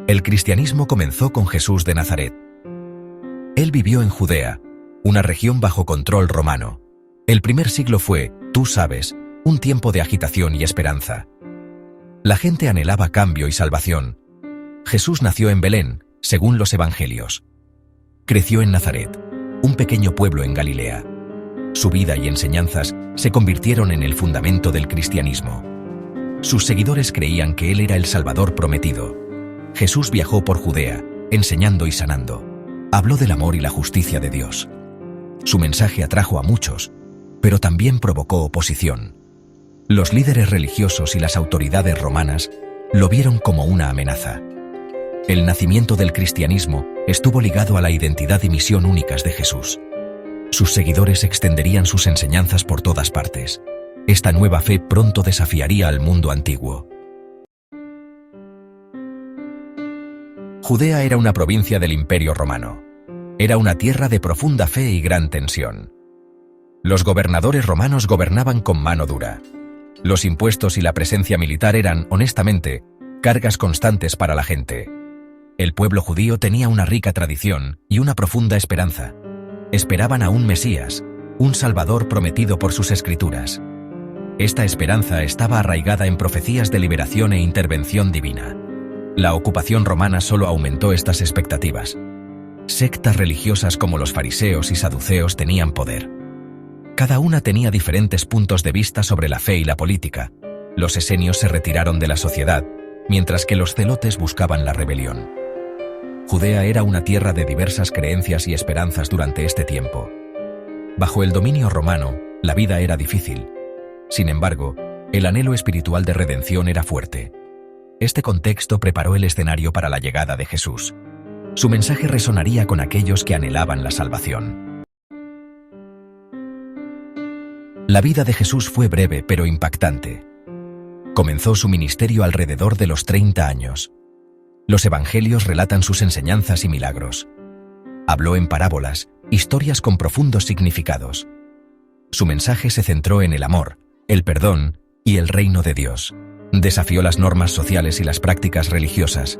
El cristianismo comenzó con Jesús de Nazaret. Él vivió en Judea, una región bajo control romano. El primer siglo fue, tú sabes, un tiempo de agitación y esperanza. La gente anhelaba cambio y salvación. Jesús nació en Belén, según los evangelios. Creció en Nazaret, un pequeño pueblo en Galilea. Su vida y enseñanzas se convirtieron en el fundamento del cristianismo. Sus seguidores creían que él era el Salvador prometido. Jesús viajó por Judea, enseñando y sanando. Habló del amor y la justicia de Dios. Su mensaje atrajo a muchos, pero también provocó oposición. Los líderes religiosos y las autoridades romanas lo vieron como una amenaza. El nacimiento del cristianismo estuvo ligado a la identidad y misión únicas de Jesús. Sus seguidores extenderían sus enseñanzas por todas partes. Esta nueva fe pronto desafiaría al mundo antiguo. Judea era una provincia del Imperio Romano. Era una tierra de profunda fe y gran tensión. Los gobernadores romanos gobernaban con mano dura. Los impuestos y la presencia militar eran, honestamente, cargas constantes para la gente. El pueblo judío tenía una rica tradición y una profunda esperanza. Esperaban a un Mesías, un Salvador prometido por sus escrituras. Esta esperanza estaba arraigada en profecías de liberación e intervención divina. La ocupación romana solo aumentó estas expectativas. Sectas religiosas como los fariseos y saduceos tenían poder. Cada una tenía diferentes puntos de vista sobre la fe y la política. Los esenios se retiraron de la sociedad, mientras que los celotes buscaban la rebelión. Judea era una tierra de diversas creencias y esperanzas durante este tiempo. Bajo el dominio romano, la vida era difícil. Sin embargo, el anhelo espiritual de redención era fuerte. Este contexto preparó el escenario para la llegada de Jesús. Su mensaje resonaría con aquellos que anhelaban la salvación. La vida de Jesús fue breve pero impactante. Comenzó su ministerio alrededor de los 30 años. Los evangelios relatan sus enseñanzas y milagros. Habló en parábolas, historias con profundos significados. Su mensaje se centró en el amor, el perdón y el reino de Dios. Desafió las normas sociales y las prácticas religiosas.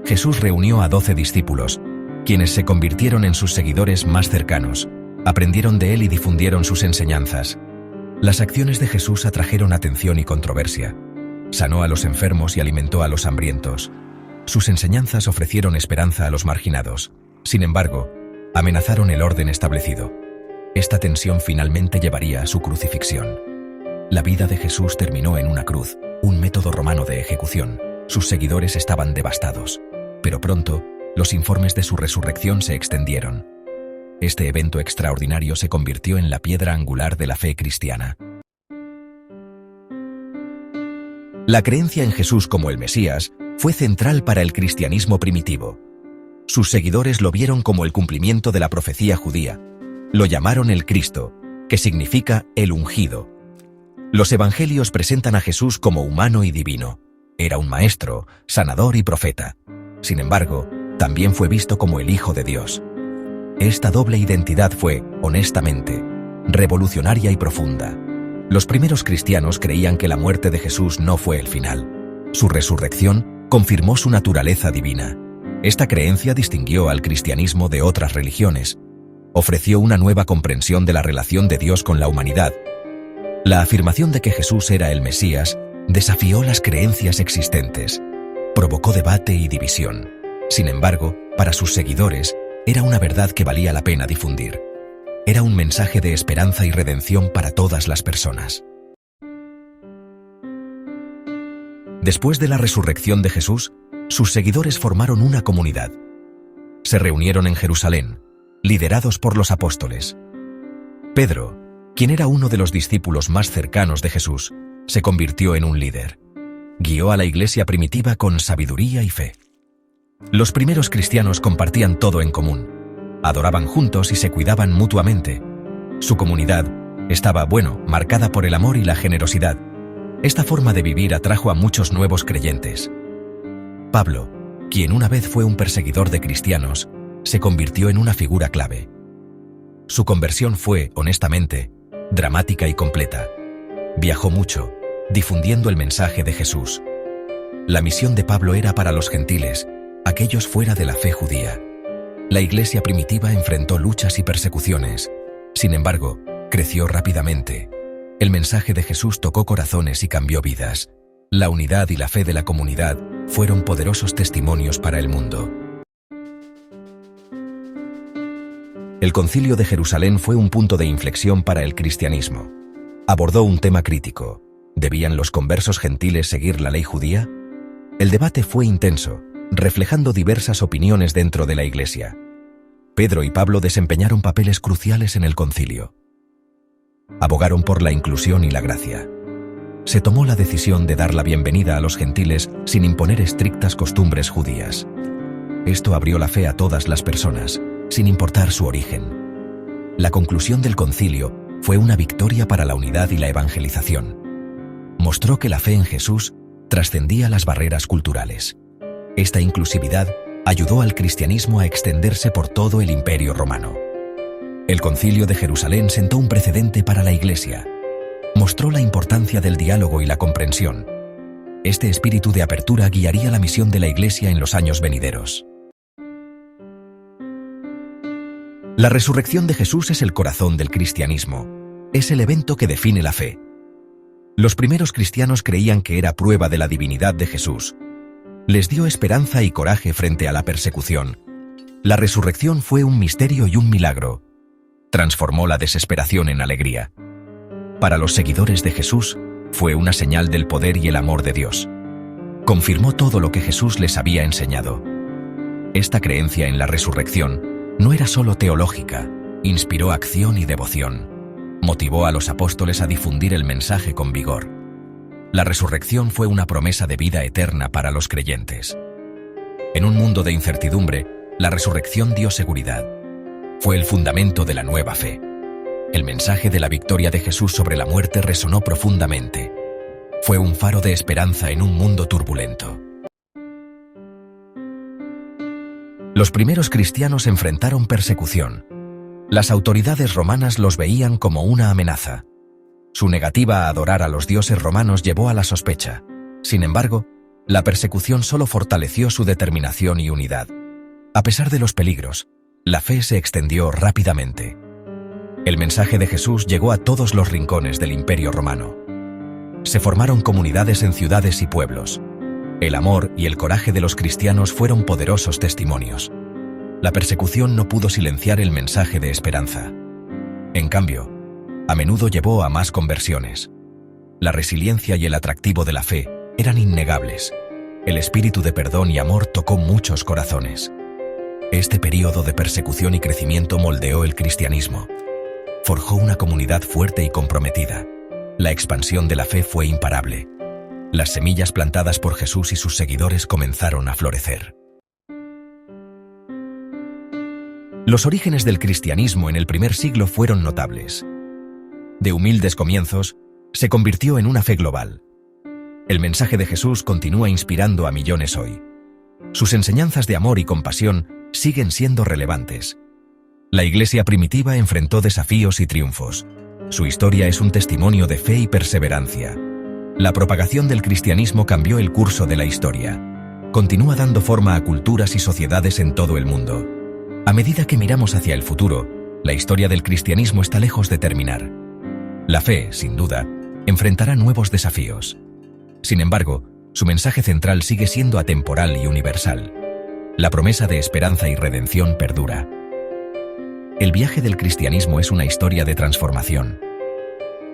Jesús reunió a 12 discípulos, quienes se convirtieron en sus seguidores más cercanos, aprendieron de él y difundieron sus enseñanzas. Las acciones de Jesús atrajeron atención y controversia. Sanó a los enfermos y alimentó a los hambrientos. Sus enseñanzas ofrecieron esperanza a los marginados. Sin embargo, amenazaron el orden establecido. Esta tensión finalmente llevaría a su crucifixión. La vida de Jesús terminó en una cruz, un método romano de ejecución. Sus seguidores estaban devastados, pero pronto, los informes de su resurrección se extendieron. Este evento extraordinario se convirtió en la piedra angular de la fe cristiana. La creencia en Jesús como el Mesías fue central para el cristianismo primitivo. Sus seguidores lo vieron como el cumplimiento de la profecía judía. Lo llamaron el Cristo, que significa el ungido. Los evangelios presentan a Jesús como humano y divino. Era un maestro, sanador y profeta. Sin embargo, también fue visto como el Hijo de Dios. Esta doble identidad fue, honestamente, revolucionaria y profunda. Los primeros cristianos creían que la muerte de Jesús no fue el final. Su resurrección confirmó su naturaleza divina. Esta creencia distinguió al cristianismo de otras religiones. Ofreció una nueva comprensión de la relación de Dios con la humanidad. La afirmación de que Jesús era el Mesías desafió las creencias existentes. Provocó debate y división. Sin embargo, para sus seguidores, era una verdad que valía la pena difundir. Era un mensaje de esperanza y redención para todas las personas. Después de la resurrección de Jesús, sus seguidores formaron una comunidad. Se reunieron en Jerusalén, liderados por los apóstoles. Pedro, quien era uno de los discípulos más cercanos de Jesús, se convirtió en un líder. Guió a la iglesia primitiva con sabiduría y fe. Los primeros cristianos compartían todo en común. Adoraban juntos y se cuidaban mutuamente. Su comunidad estaba, marcada por el amor y la generosidad. Esta forma de vivir atrajo a muchos nuevos creyentes. Pablo, quien una vez fue un perseguidor de cristianos, se convirtió en una figura clave. Su conversión fue, honestamente, dramática y completa. Viajó mucho, difundiendo el mensaje de Jesús. La misión de Pablo era para los gentiles, aquellos fuera de la fe judía. La Iglesia primitiva enfrentó luchas y persecuciones. Sin embargo, creció rápidamente. El mensaje de Jesús tocó corazones y cambió vidas. La unidad y la fe de la comunidad fueron poderosos testimonios para el mundo. El Concilio de Jerusalén fue un punto de inflexión para el cristianismo. Abordó un tema crítico. ¿Debían los conversos gentiles seguir la ley judía? El debate fue intenso, reflejando diversas opiniones dentro de la Iglesia. Pedro y Pablo desempeñaron papeles cruciales en el concilio. Abogaron por la inclusión y la gracia. Se tomó la decisión de dar la bienvenida a los gentiles sin imponer estrictas costumbres judías. Esto abrió la fe a todas las personas, sin importar su origen. La conclusión del concilio fue una victoria para la unidad y la evangelización. Mostró que la fe en Jesús trascendía las barreras culturales. Esta inclusividad ayudó al cristianismo a extenderse por todo el Imperio Romano. El Concilio de Jerusalén sentó un precedente para la Iglesia. Mostró la importancia del diálogo y la comprensión. Este espíritu de apertura guiaría la misión de la Iglesia en los años venideros. La resurrección de Jesús es el corazón del cristianismo. Es el evento que define la fe. Los primeros cristianos creían que era prueba de la divinidad de Jesús. Les dio esperanza y coraje frente a la persecución. La resurrección fue un misterio y un milagro. Transformó la desesperación en alegría. Para los seguidores de Jesús, fue una señal del poder y el amor de Dios. Confirmó todo lo que Jesús les había enseñado. Esta creencia en la resurrección no era solo teológica, inspiró acción y devoción. Motivó a los apóstoles a difundir el mensaje con vigor. La resurrección fue una promesa de vida eterna para los creyentes. En un mundo de incertidumbre, la resurrección dio seguridad. Fue el fundamento de la nueva fe. El mensaje de la victoria de Jesús sobre la muerte resonó profundamente. Fue un faro de esperanza en un mundo turbulento. Los primeros cristianos enfrentaron persecución. Las autoridades romanas los veían como una amenaza. Su negativa a adorar a los dioses romanos llevó a la sospecha. Sin embargo, la persecución solo fortaleció su determinación y unidad. A pesar de los peligros, la fe se extendió rápidamente. El mensaje de Jesús llegó a todos los rincones del Imperio Romano. Se formaron comunidades en ciudades y pueblos. El amor y el coraje de los cristianos fueron poderosos testimonios. La persecución no pudo silenciar el mensaje de esperanza. En cambio, a menudo llevó a más conversiones. La resiliencia y el atractivo de la fe eran innegables. El espíritu de perdón y amor tocó muchos corazones. Este período de persecución y crecimiento moldeó el cristianismo. Forjó una comunidad fuerte y comprometida. La expansión de la fe fue imparable. Las semillas plantadas por Jesús y sus seguidores comenzaron a florecer. Los orígenes del cristianismo en el primer siglo fueron notables. De humildes comienzos, se convirtió en una fe global. El mensaje de Jesús continúa inspirando a millones hoy. Sus enseñanzas de amor y compasión siguen siendo relevantes. La Iglesia primitiva enfrentó desafíos y triunfos. Su historia es un testimonio de fe y perseverancia. La propagación del cristianismo cambió el curso de la historia. Continúa dando forma a culturas y sociedades en todo el mundo. A medida que miramos hacia el futuro, la historia del cristianismo está lejos de terminar. La fe, sin duda, enfrentará nuevos desafíos. Sin embargo, su mensaje central sigue siendo atemporal y universal. La promesa de esperanza y redención perdura. El viaje del cristianismo es una historia de transformación.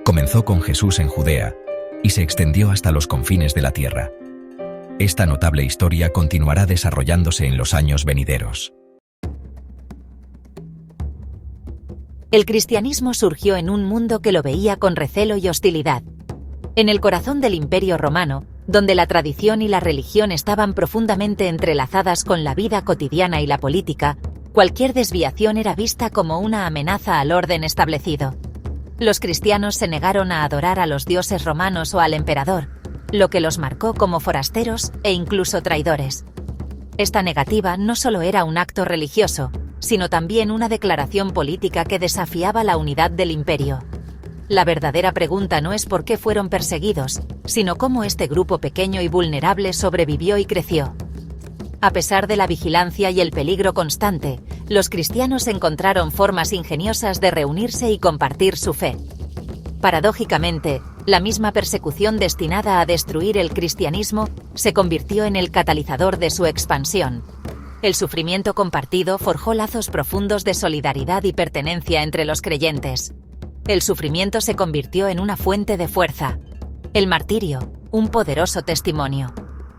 Comenzó con Jesús en Judea y se extendió hasta los confines de la tierra. Esta notable historia continuará desarrollándose en los años venideros. El cristianismo surgió en un mundo que lo veía con recelo y hostilidad. En el corazón del Imperio Romano, donde la tradición y la religión estaban profundamente entrelazadas con la vida cotidiana y la política, cualquier desviación era vista como una amenaza al orden establecido. Los cristianos se negaron a adorar a los dioses romanos o al emperador, lo que los marcó como forasteros e incluso traidores. Esta negativa no solo era un acto religioso, sino también una declaración política que desafiaba la unidad del imperio. La verdadera pregunta no es por qué fueron perseguidos, sino cómo este grupo pequeño y vulnerable sobrevivió y creció. A pesar de la vigilancia y el peligro constante, los cristianos encontraron formas ingeniosas de reunirse y compartir su fe. Paradójicamente, la misma persecución destinada a destruir el cristianismo se convirtió en el catalizador de su expansión. El sufrimiento compartido forjó lazos profundos de solidaridad y pertenencia entre los creyentes. El sufrimiento se convirtió en una fuente de fuerza. El martirio, un poderoso testimonio.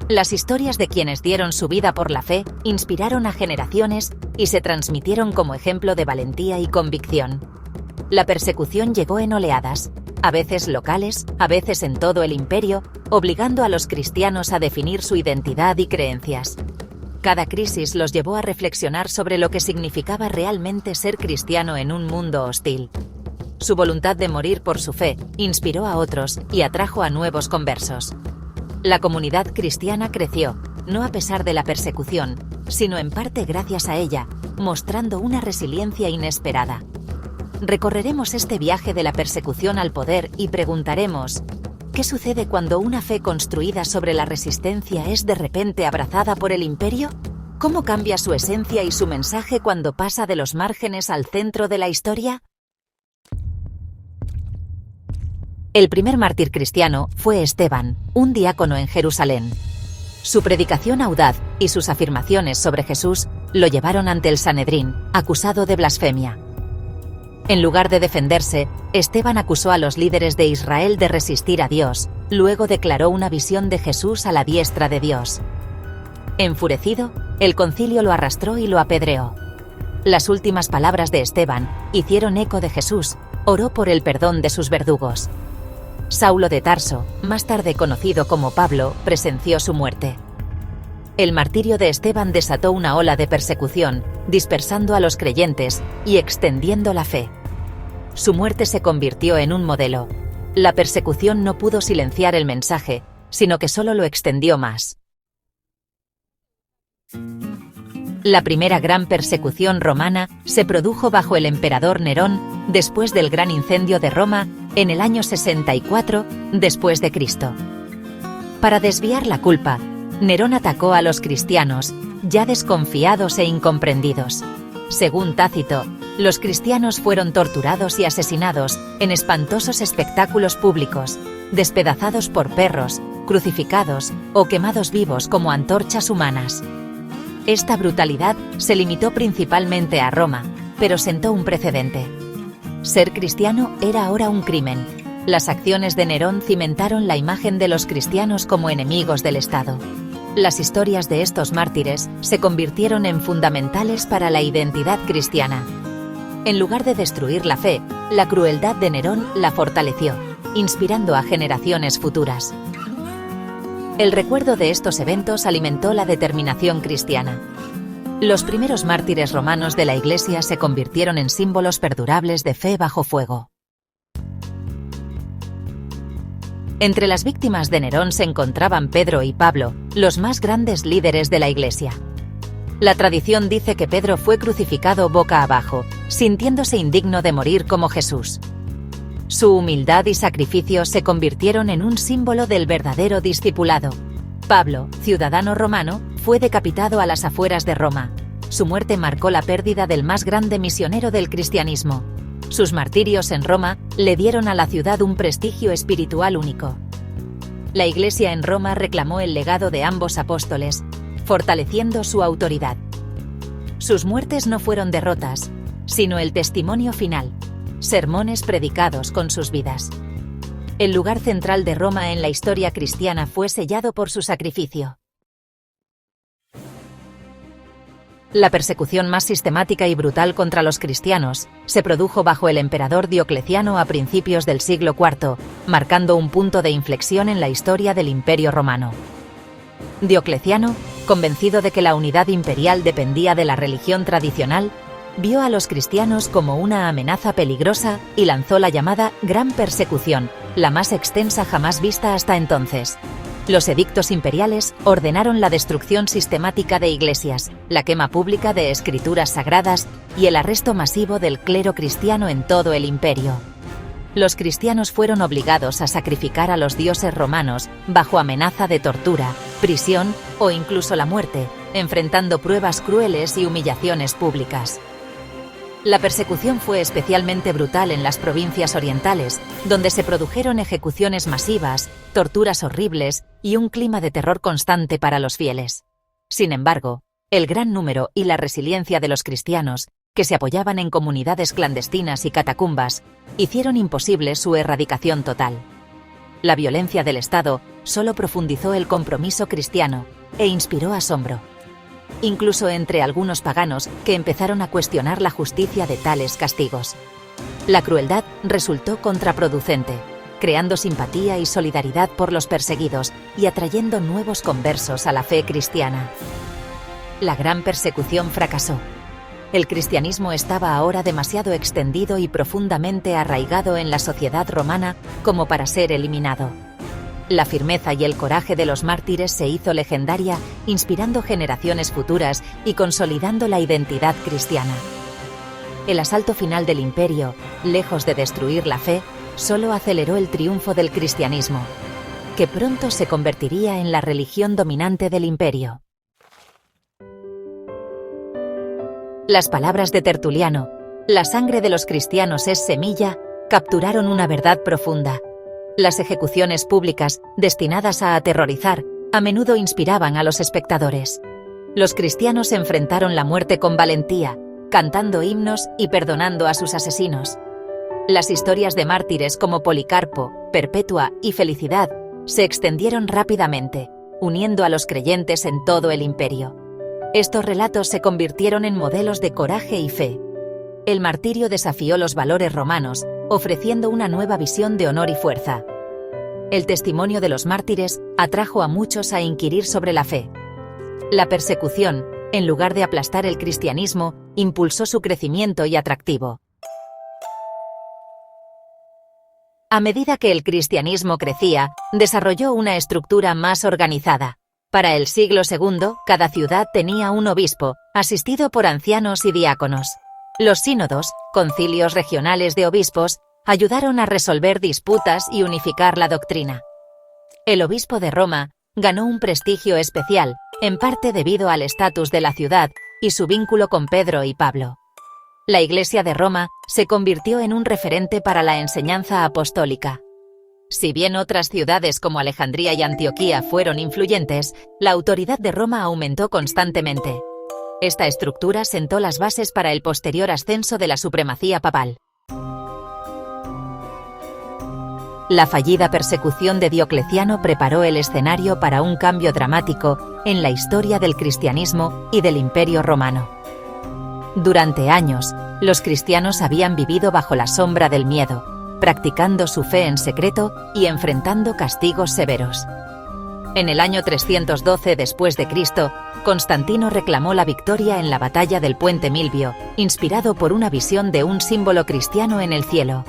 Las historias de quienes dieron su vida por la fe inspiraron a generaciones y se transmitieron como ejemplo de valentía y convicción. La persecución llegó en oleadas, a veces locales, a veces en todo el imperio, obligando a los cristianos a definir su identidad y creencias. Cada crisis los llevó a reflexionar sobre lo que significaba realmente ser cristiano en un mundo hostil. Su voluntad de morir por su fe inspiró a otros y atrajo a nuevos conversos. La comunidad cristiana creció, no a pesar de la persecución, sino en parte gracias a ella, mostrando una resiliencia inesperada. Recorreremos este viaje de la persecución al poder y preguntaremos: ¿qué sucede cuando una fe construida sobre la resistencia es de repente abrazada por el imperio? ¿Cómo cambia su esencia y su mensaje cuando pasa de los márgenes al centro de la historia? El primer mártir cristiano fue Esteban, un diácono en Jerusalén. Su predicación audaz y sus afirmaciones sobre Jesús lo llevaron ante el Sanedrín, acusado de blasfemia. En lugar de defenderse, Esteban acusó a los líderes de Israel de resistir a Dios, luego declaró una visión de Jesús a la diestra de Dios. Enfurecido, el concilio lo arrastró y lo apedreó. Las últimas palabras de Esteban hicieron eco de Jesús, oró por el perdón de sus verdugos. Saulo de Tarso, más tarde conocido como Pablo, presenció su muerte. El martirio de Esteban desató una ola de persecución, dispersando a los creyentes y extendiendo la fe. Su muerte se convirtió en un modelo. La persecución no pudo silenciar el mensaje, sino que solo lo extendió más. La primera gran persecución romana se produjo bajo el emperador Nerón, después del gran incendio de Roma, en el año 64 después de Cristo. Para desviar la culpa, Nerón atacó a los cristianos, ya desconfiados e incomprendidos. Según Tácito, los cristianos fueron torturados y asesinados en espantosos espectáculos públicos, despedazados por perros, crucificados o quemados vivos como antorchas humanas. Esta brutalidad se limitó principalmente a Roma, pero sentó un precedente. Ser cristiano era ahora un crimen. Las acciones de Nerón cimentaron la imagen de los cristianos como enemigos del Estado. Las historias de estos mártires se convirtieron en fundamentales para la identidad cristiana. En lugar de destruir la fe, la crueldad de Nerón la fortaleció, inspirando a generaciones futuras. El recuerdo de estos eventos alimentó la determinación cristiana. Los primeros mártires romanos de la Iglesia se convirtieron en símbolos perdurables de fe bajo fuego. Entre las víctimas de Nerón se encontraban Pedro y Pablo, los más grandes líderes de la Iglesia. La tradición dice que Pedro fue crucificado boca abajo, sintiéndose indigno de morir como Jesús. Su humildad y sacrificio se convirtieron en un símbolo del verdadero discipulado. Pablo, ciudadano romano, fue decapitado a las afueras de Roma. Su muerte marcó la pérdida del más grande misionero del cristianismo. Sus martirios en Roma le dieron a la ciudad un prestigio espiritual único. La Iglesia en Roma reclamó el legado de ambos apóstoles, fortaleciendo su autoridad. Sus muertes no fueron derrotas, sino el testimonio final, sermones predicados con sus vidas. El lugar central de Roma en la historia cristiana fue sellado por su sacrificio. La persecución más sistemática y brutal contra los cristianos se produjo bajo el emperador Diocleciano a principios del siglo IV, marcando un punto de inflexión en la historia del Imperio Romano. Diocleciano, convencido de que la unidad imperial dependía de la religión tradicional, vio a los cristianos como una amenaza peligrosa y lanzó la llamada Gran Persecución, la más extensa jamás vista hasta entonces. Los edictos imperiales ordenaron la destrucción sistemática de iglesias, la quema pública de escrituras sagradas y el arresto masivo del clero cristiano en todo el imperio. Los cristianos fueron obligados a sacrificar a los dioses romanos bajo amenaza de tortura, prisión o incluso la muerte, enfrentando pruebas crueles y humillaciones públicas. La persecución fue especialmente brutal en las provincias orientales, donde se produjeron ejecuciones masivas, torturas horribles y un clima de terror constante para los fieles. Sin embargo, el gran número y la resiliencia de los cristianos, que se apoyaban en comunidades clandestinas y catacumbas, hicieron imposible su erradicación total. La violencia del Estado solo profundizó el compromiso cristiano e inspiró asombro, incluso entre algunos paganos que empezaron a cuestionar la justicia de tales castigos. La crueldad resultó contraproducente, creando simpatía y solidaridad por los perseguidos y atrayendo nuevos conversos a la fe cristiana. La gran persecución fracasó. El cristianismo estaba ahora demasiado extendido y profundamente arraigado en la sociedad romana como para ser eliminado. La firmeza y el coraje de los mártires se hizo legendaria, inspirando generaciones futuras y consolidando la identidad cristiana. El asalto final del imperio, lejos de destruir la fe, solo aceleró el triunfo del cristianismo, que pronto se convertiría en la religión dominante del imperio. Las palabras de Tertuliano, "La sangre de los cristianos es semilla", capturaron una verdad profunda. Las ejecuciones públicas, destinadas a aterrorizar, a menudo inspiraban a los espectadores. Los cristianos enfrentaron la muerte con valentía, cantando himnos y perdonando a sus asesinos. Las historias de mártires como Policarpo, Perpetua y Felicidad se extendieron rápidamente, uniendo a los creyentes en todo el imperio. Estos relatos se convirtieron en modelos de coraje y fe. El martirio desafió los valores romanos, ofreciendo una nueva visión de honor y fuerza. El testimonio de los mártires atrajo a muchos a inquirir sobre la fe. La persecución, en lugar de aplastar el cristianismo, impulsó su crecimiento y atractivo. A medida que el cristianismo crecía, desarrolló una estructura más organizada. Para el siglo II, cada ciudad tenía un obispo, asistido por ancianos y diáconos. Los sínodos, concilios regionales de obispos, ayudaron a resolver disputas y unificar la doctrina. El obispo de Roma ganó un prestigio especial, en parte debido al estatus de la ciudad y su vínculo con Pedro y Pablo. La Iglesia de Roma se convirtió en un referente para la enseñanza apostólica. Si bien otras ciudades como Alejandría y Antioquía fueron influyentes, la autoridad de Roma aumentó constantemente. Esta estructura sentó las bases para el posterior ascenso de la supremacía papal. La fallida persecución de Diocleciano preparó el escenario para un cambio dramático en la historia del cristianismo y del Imperio Romano. Durante años, los cristianos habían vivido bajo la sombra del miedo, practicando su fe en secreto y enfrentando castigos severos. En el año 312 después de Cristo, Constantino reclamó la victoria en la batalla del Puente Milvio, inspirado por una visión de un símbolo cristiano en el cielo.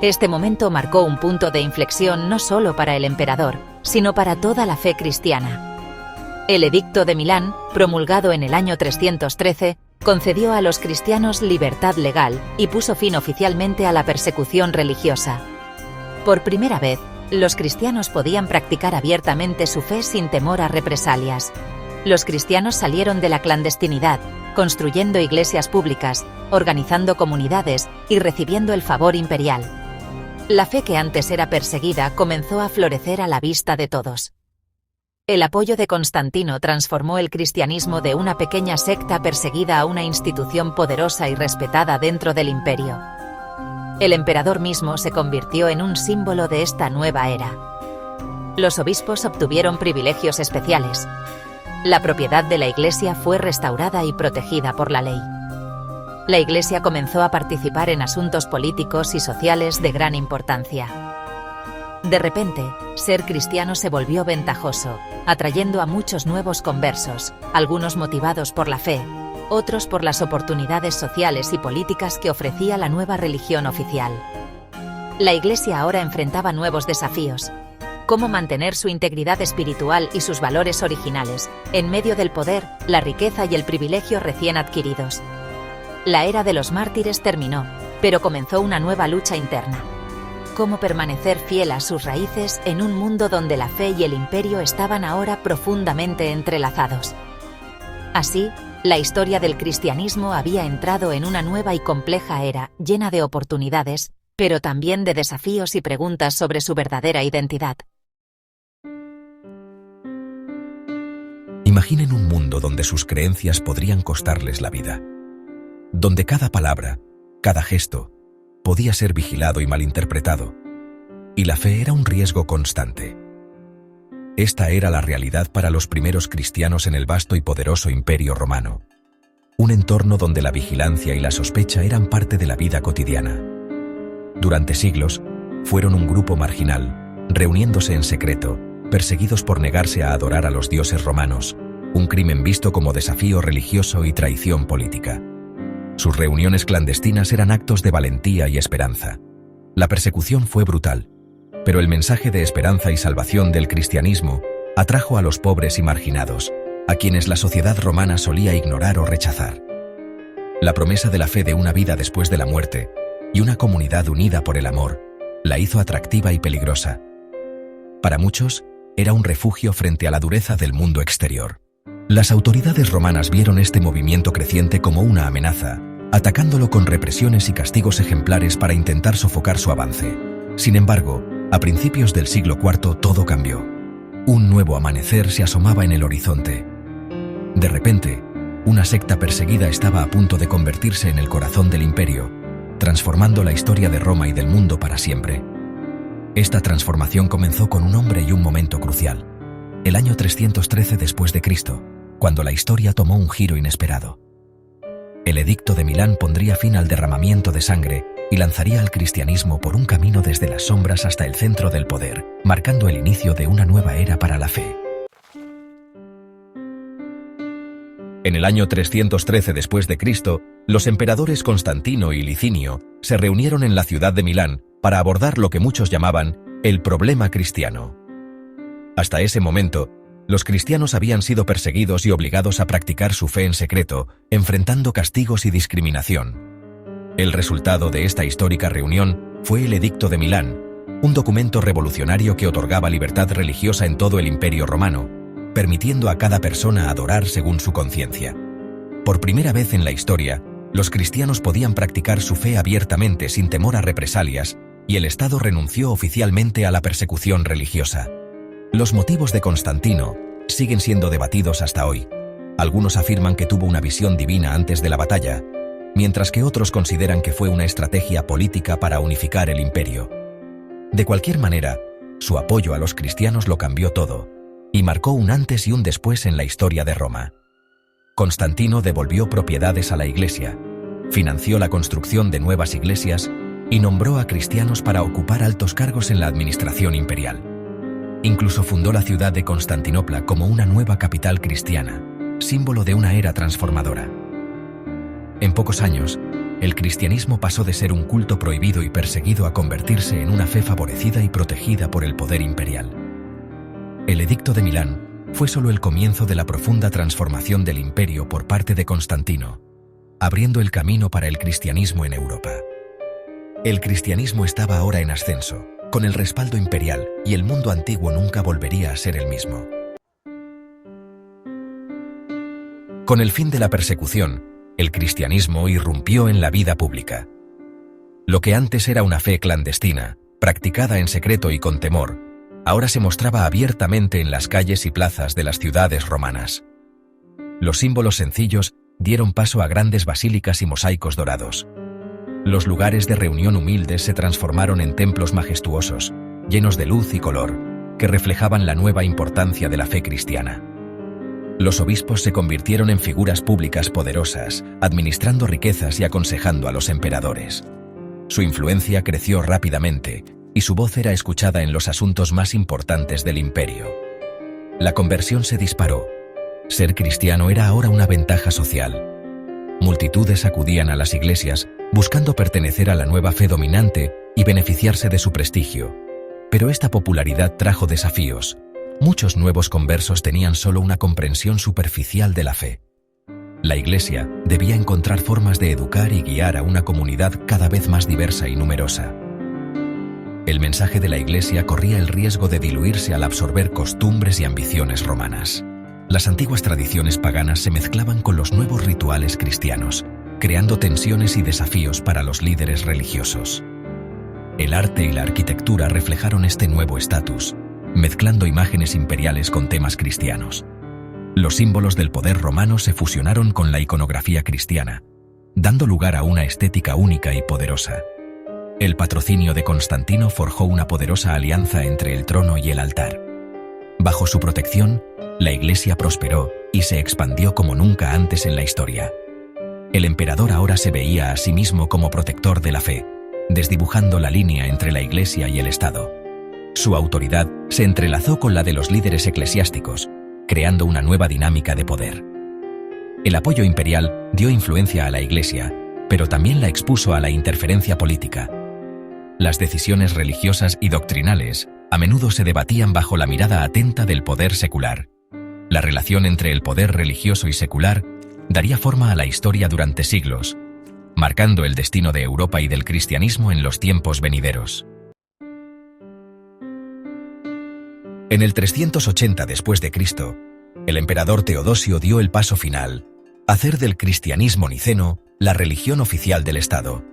Este momento marcó un punto de inflexión no solo para el emperador, sino para toda la fe cristiana. El Edicto de Milán, promulgado en el año 313, concedió a los cristianos libertad legal y puso fin oficialmente a la persecución religiosa. Por primera vez, los cristianos podían practicar abiertamente su fe sin temor a represalias. Los cristianos salieron de la clandestinidad, construyendo iglesias públicas, organizando comunidades y recibiendo el favor imperial. La fe que antes era perseguida comenzó a florecer a la vista de todos. El apoyo de Constantino transformó el cristianismo de una pequeña secta perseguida a una institución poderosa y respetada dentro del imperio. El emperador mismo se convirtió en un símbolo de esta nueva era. Los obispos obtuvieron privilegios especiales. La propiedad de la Iglesia fue restaurada y protegida por la ley. La Iglesia comenzó a participar en asuntos políticos y sociales de gran importancia. De repente, ser cristiano se volvió ventajoso, atrayendo a muchos nuevos conversos, algunos motivados por la fe, otros por las oportunidades sociales y políticas que ofrecía la nueva religión oficial. La Iglesia ahora enfrentaba nuevos desafíos. Cómo mantener su integridad espiritual y sus valores originales, en medio del poder, la riqueza y el privilegio recién adquiridos. La era de los mártires terminó, pero comenzó una nueva lucha interna. Cómo permanecer fiel a sus raíces en un mundo donde la fe y el imperio estaban ahora profundamente entrelazados. Así, la historia del cristianismo había entrado en una nueva y compleja era, llena de oportunidades, pero también de desafíos y preguntas sobre su verdadera identidad. Imaginen un mundo donde sus creencias podrían costarles la vida, donde cada palabra, cada gesto, podía ser vigilado y malinterpretado, y la fe era un riesgo constante. Esta era la realidad para los primeros cristianos en el vasto y poderoso Imperio Romano, un entorno donde la vigilancia y la sospecha eran parte de la vida cotidiana. Durante siglos, fueron un grupo marginal, reuniéndose en secreto, perseguidos por negarse a adorar a los dioses romanos, un crimen visto como desafío religioso y traición política. Sus reuniones clandestinas eran actos de valentía y esperanza. La persecución fue brutal, pero el mensaje de esperanza y salvación del cristianismo atrajo a los pobres y marginados, a quienes la sociedad romana solía ignorar o rechazar. La promesa de la fe de una vida después de la muerte y una comunidad unida por el amor la hizo atractiva y peligrosa. Para muchos, era un refugio frente a la dureza del mundo exterior. Las autoridades romanas vieron este movimiento creciente como una amenaza, atacándolo con represiones y castigos ejemplares para intentar sofocar su avance. Sin embargo, a principios del siglo IV todo cambió. Un nuevo amanecer se asomaba en el horizonte. De repente, una secta perseguida estaba a punto de convertirse en el corazón del imperio, transformando la historia de Roma y del mundo para siempre. Esta transformación comenzó con un hombre y un momento crucial, el año 313 después de Cristo, cuando la historia tomó un giro inesperado. El Edicto de Milán pondría fin al derramamiento de sangre y lanzaría al cristianismo por un camino desde las sombras hasta el centro del poder, marcando el inicio de una nueva era para la fe. En el año 313 después de Cristo, los emperadores Constantino y Licinio se reunieron en la ciudad de Milán para abordar lo que muchos llamaban el problema cristiano. Hasta ese momento, los cristianos habían sido perseguidos y obligados a practicar su fe en secreto, enfrentando castigos y discriminación. El resultado de esta histórica reunión fue el Edicto de Milán, un documento revolucionario que otorgaba libertad religiosa en todo el Imperio Romano, permitiendo a cada persona adorar según su conciencia. Por primera vez en la historia, los cristianos podían practicar su fe abiertamente sin temor a represalias, y el Estado renunció oficialmente a la persecución religiosa. Los motivos de Constantino siguen siendo debatidos hasta hoy. Algunos afirman que tuvo una visión divina antes de la batalla, mientras que otros consideran que fue una estrategia política para unificar el imperio. De cualquier manera, su apoyo a los cristianos lo cambió todo, y marcó un antes y un después en la historia de Roma. Constantino devolvió propiedades a la Iglesia, financió la construcción de nuevas iglesias y nombró a cristianos para ocupar altos cargos en la administración imperial. Incluso fundó la ciudad de Constantinopla como una nueva capital cristiana, símbolo de una era transformadora. En pocos años, el cristianismo pasó de ser un culto prohibido y perseguido a convertirse en una fe favorecida y protegida por el poder imperial. El Edicto de Milán fue solo el comienzo de la profunda transformación del imperio por parte de Constantino, abriendo el camino para el cristianismo en Europa. El cristianismo estaba ahora en ascenso, con el respaldo imperial, y el mundo antiguo nunca volvería a ser el mismo. Con el fin de la persecución, el cristianismo irrumpió en la vida pública. Lo que antes era una fe clandestina, practicada en secreto y con temor, ahora se mostraba abiertamente en las calles y plazas de las ciudades romanas. Los símbolos sencillos dieron paso a grandes basílicas y mosaicos dorados. Los lugares de reunión humildes se transformaron en templos majestuosos, llenos de luz y color, que reflejaban la nueva importancia de la fe cristiana. Los obispos se convirtieron en figuras públicas poderosas, administrando riquezas y aconsejando a los emperadores. Su influencia creció rápidamente, y su voz era escuchada en los asuntos más importantes del imperio. La conversión se disparó. Ser cristiano era ahora una ventaja social. Multitudes acudían a las iglesias, buscando pertenecer a la nueva fe dominante y beneficiarse de su prestigio. Pero esta popularidad trajo desafíos. Muchos nuevos conversos tenían solo una comprensión superficial de la fe. La Iglesia debía encontrar formas de educar y guiar a una comunidad cada vez más diversa y numerosa. El mensaje de la Iglesia corría el riesgo de diluirse al absorber costumbres y ambiciones romanas. Las antiguas tradiciones paganas se mezclaban con los nuevos rituales cristianos, creando tensiones y desafíos para los líderes religiosos. El arte y la arquitectura reflejaron este nuevo estatus, mezclando imágenes imperiales con temas cristianos. Los símbolos del poder romano se fusionaron con la iconografía cristiana, dando lugar a una estética única y poderosa. El patrocinio de Constantino forjó una poderosa alianza entre el trono y el altar. Bajo su protección, la Iglesia prosperó y se expandió como nunca antes en la historia. El emperador ahora se veía a sí mismo como protector de la fe, desdibujando la línea entre la Iglesia y el Estado. Su autoridad se entrelazó con la de los líderes eclesiásticos, creando una nueva dinámica de poder. El apoyo imperial dio influencia a la Iglesia, pero también la expuso a la interferencia política. Las decisiones religiosas y doctrinales a menudo se debatían bajo la mirada atenta del poder secular. La relación entre el poder religioso y secular daría forma a la historia durante siglos, marcando el destino de Europa y del cristianismo en los tiempos venideros. En el 380 después de Cristo, el emperador Teodosio dio el paso final, hacer del cristianismo niceno la religión oficial del Estado.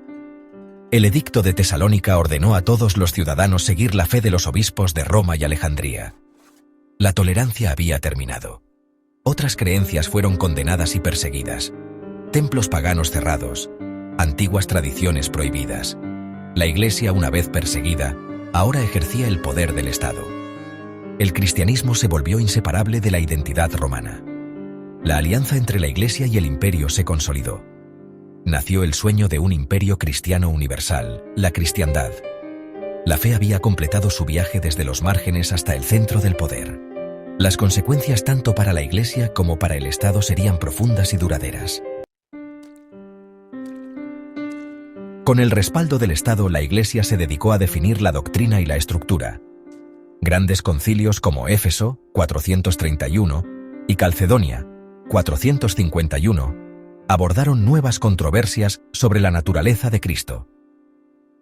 El edicto de Tesalónica ordenó a todos los ciudadanos seguir la fe de los obispos de Roma y Alejandría. La tolerancia había terminado. Otras creencias fueron condenadas y perseguidas. Templos paganos cerrados, antiguas tradiciones prohibidas. La Iglesia, una vez perseguida, ahora ejercía el poder del Estado. El cristianismo se volvió inseparable de la identidad romana. La alianza entre la Iglesia y el imperio se consolidó. Nació el sueño de un imperio cristiano universal, la cristiandad. La fe había completado su viaje desde los márgenes hasta el centro del poder. Las consecuencias tanto para la Iglesia como para el Estado serían profundas y duraderas. Con el respaldo del Estado, la Iglesia se dedicó a definir la doctrina y la estructura. Grandes concilios como Éfeso, 431, y Calcedonia, 451, abordaron nuevas controversias sobre la naturaleza de Cristo.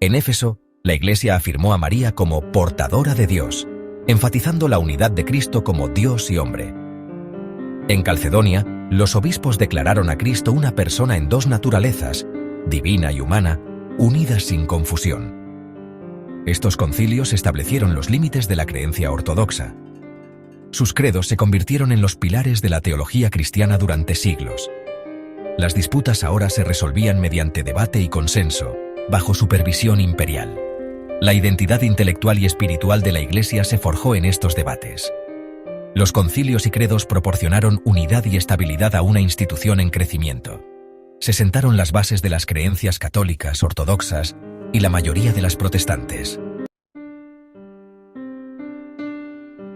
En Éfeso, la Iglesia afirmó a María como portadora de Dios, enfatizando la unidad de Cristo como Dios y hombre. En Calcedonia, los obispos declararon a Cristo una persona en dos naturalezas, divina y humana, unidas sin confusión. Estos concilios establecieron los límites de la creencia ortodoxa. Sus credos se convirtieron en los pilares de la teología cristiana durante siglos. Las disputas ahora se resolvían mediante debate y consenso, bajo supervisión imperial. La identidad intelectual y espiritual de la Iglesia se forjó en estos debates. Los concilios y credos proporcionaron unidad y estabilidad a una institución en crecimiento. Se sentaron las bases de las creencias católicas, ortodoxas y la mayoría de las protestantes.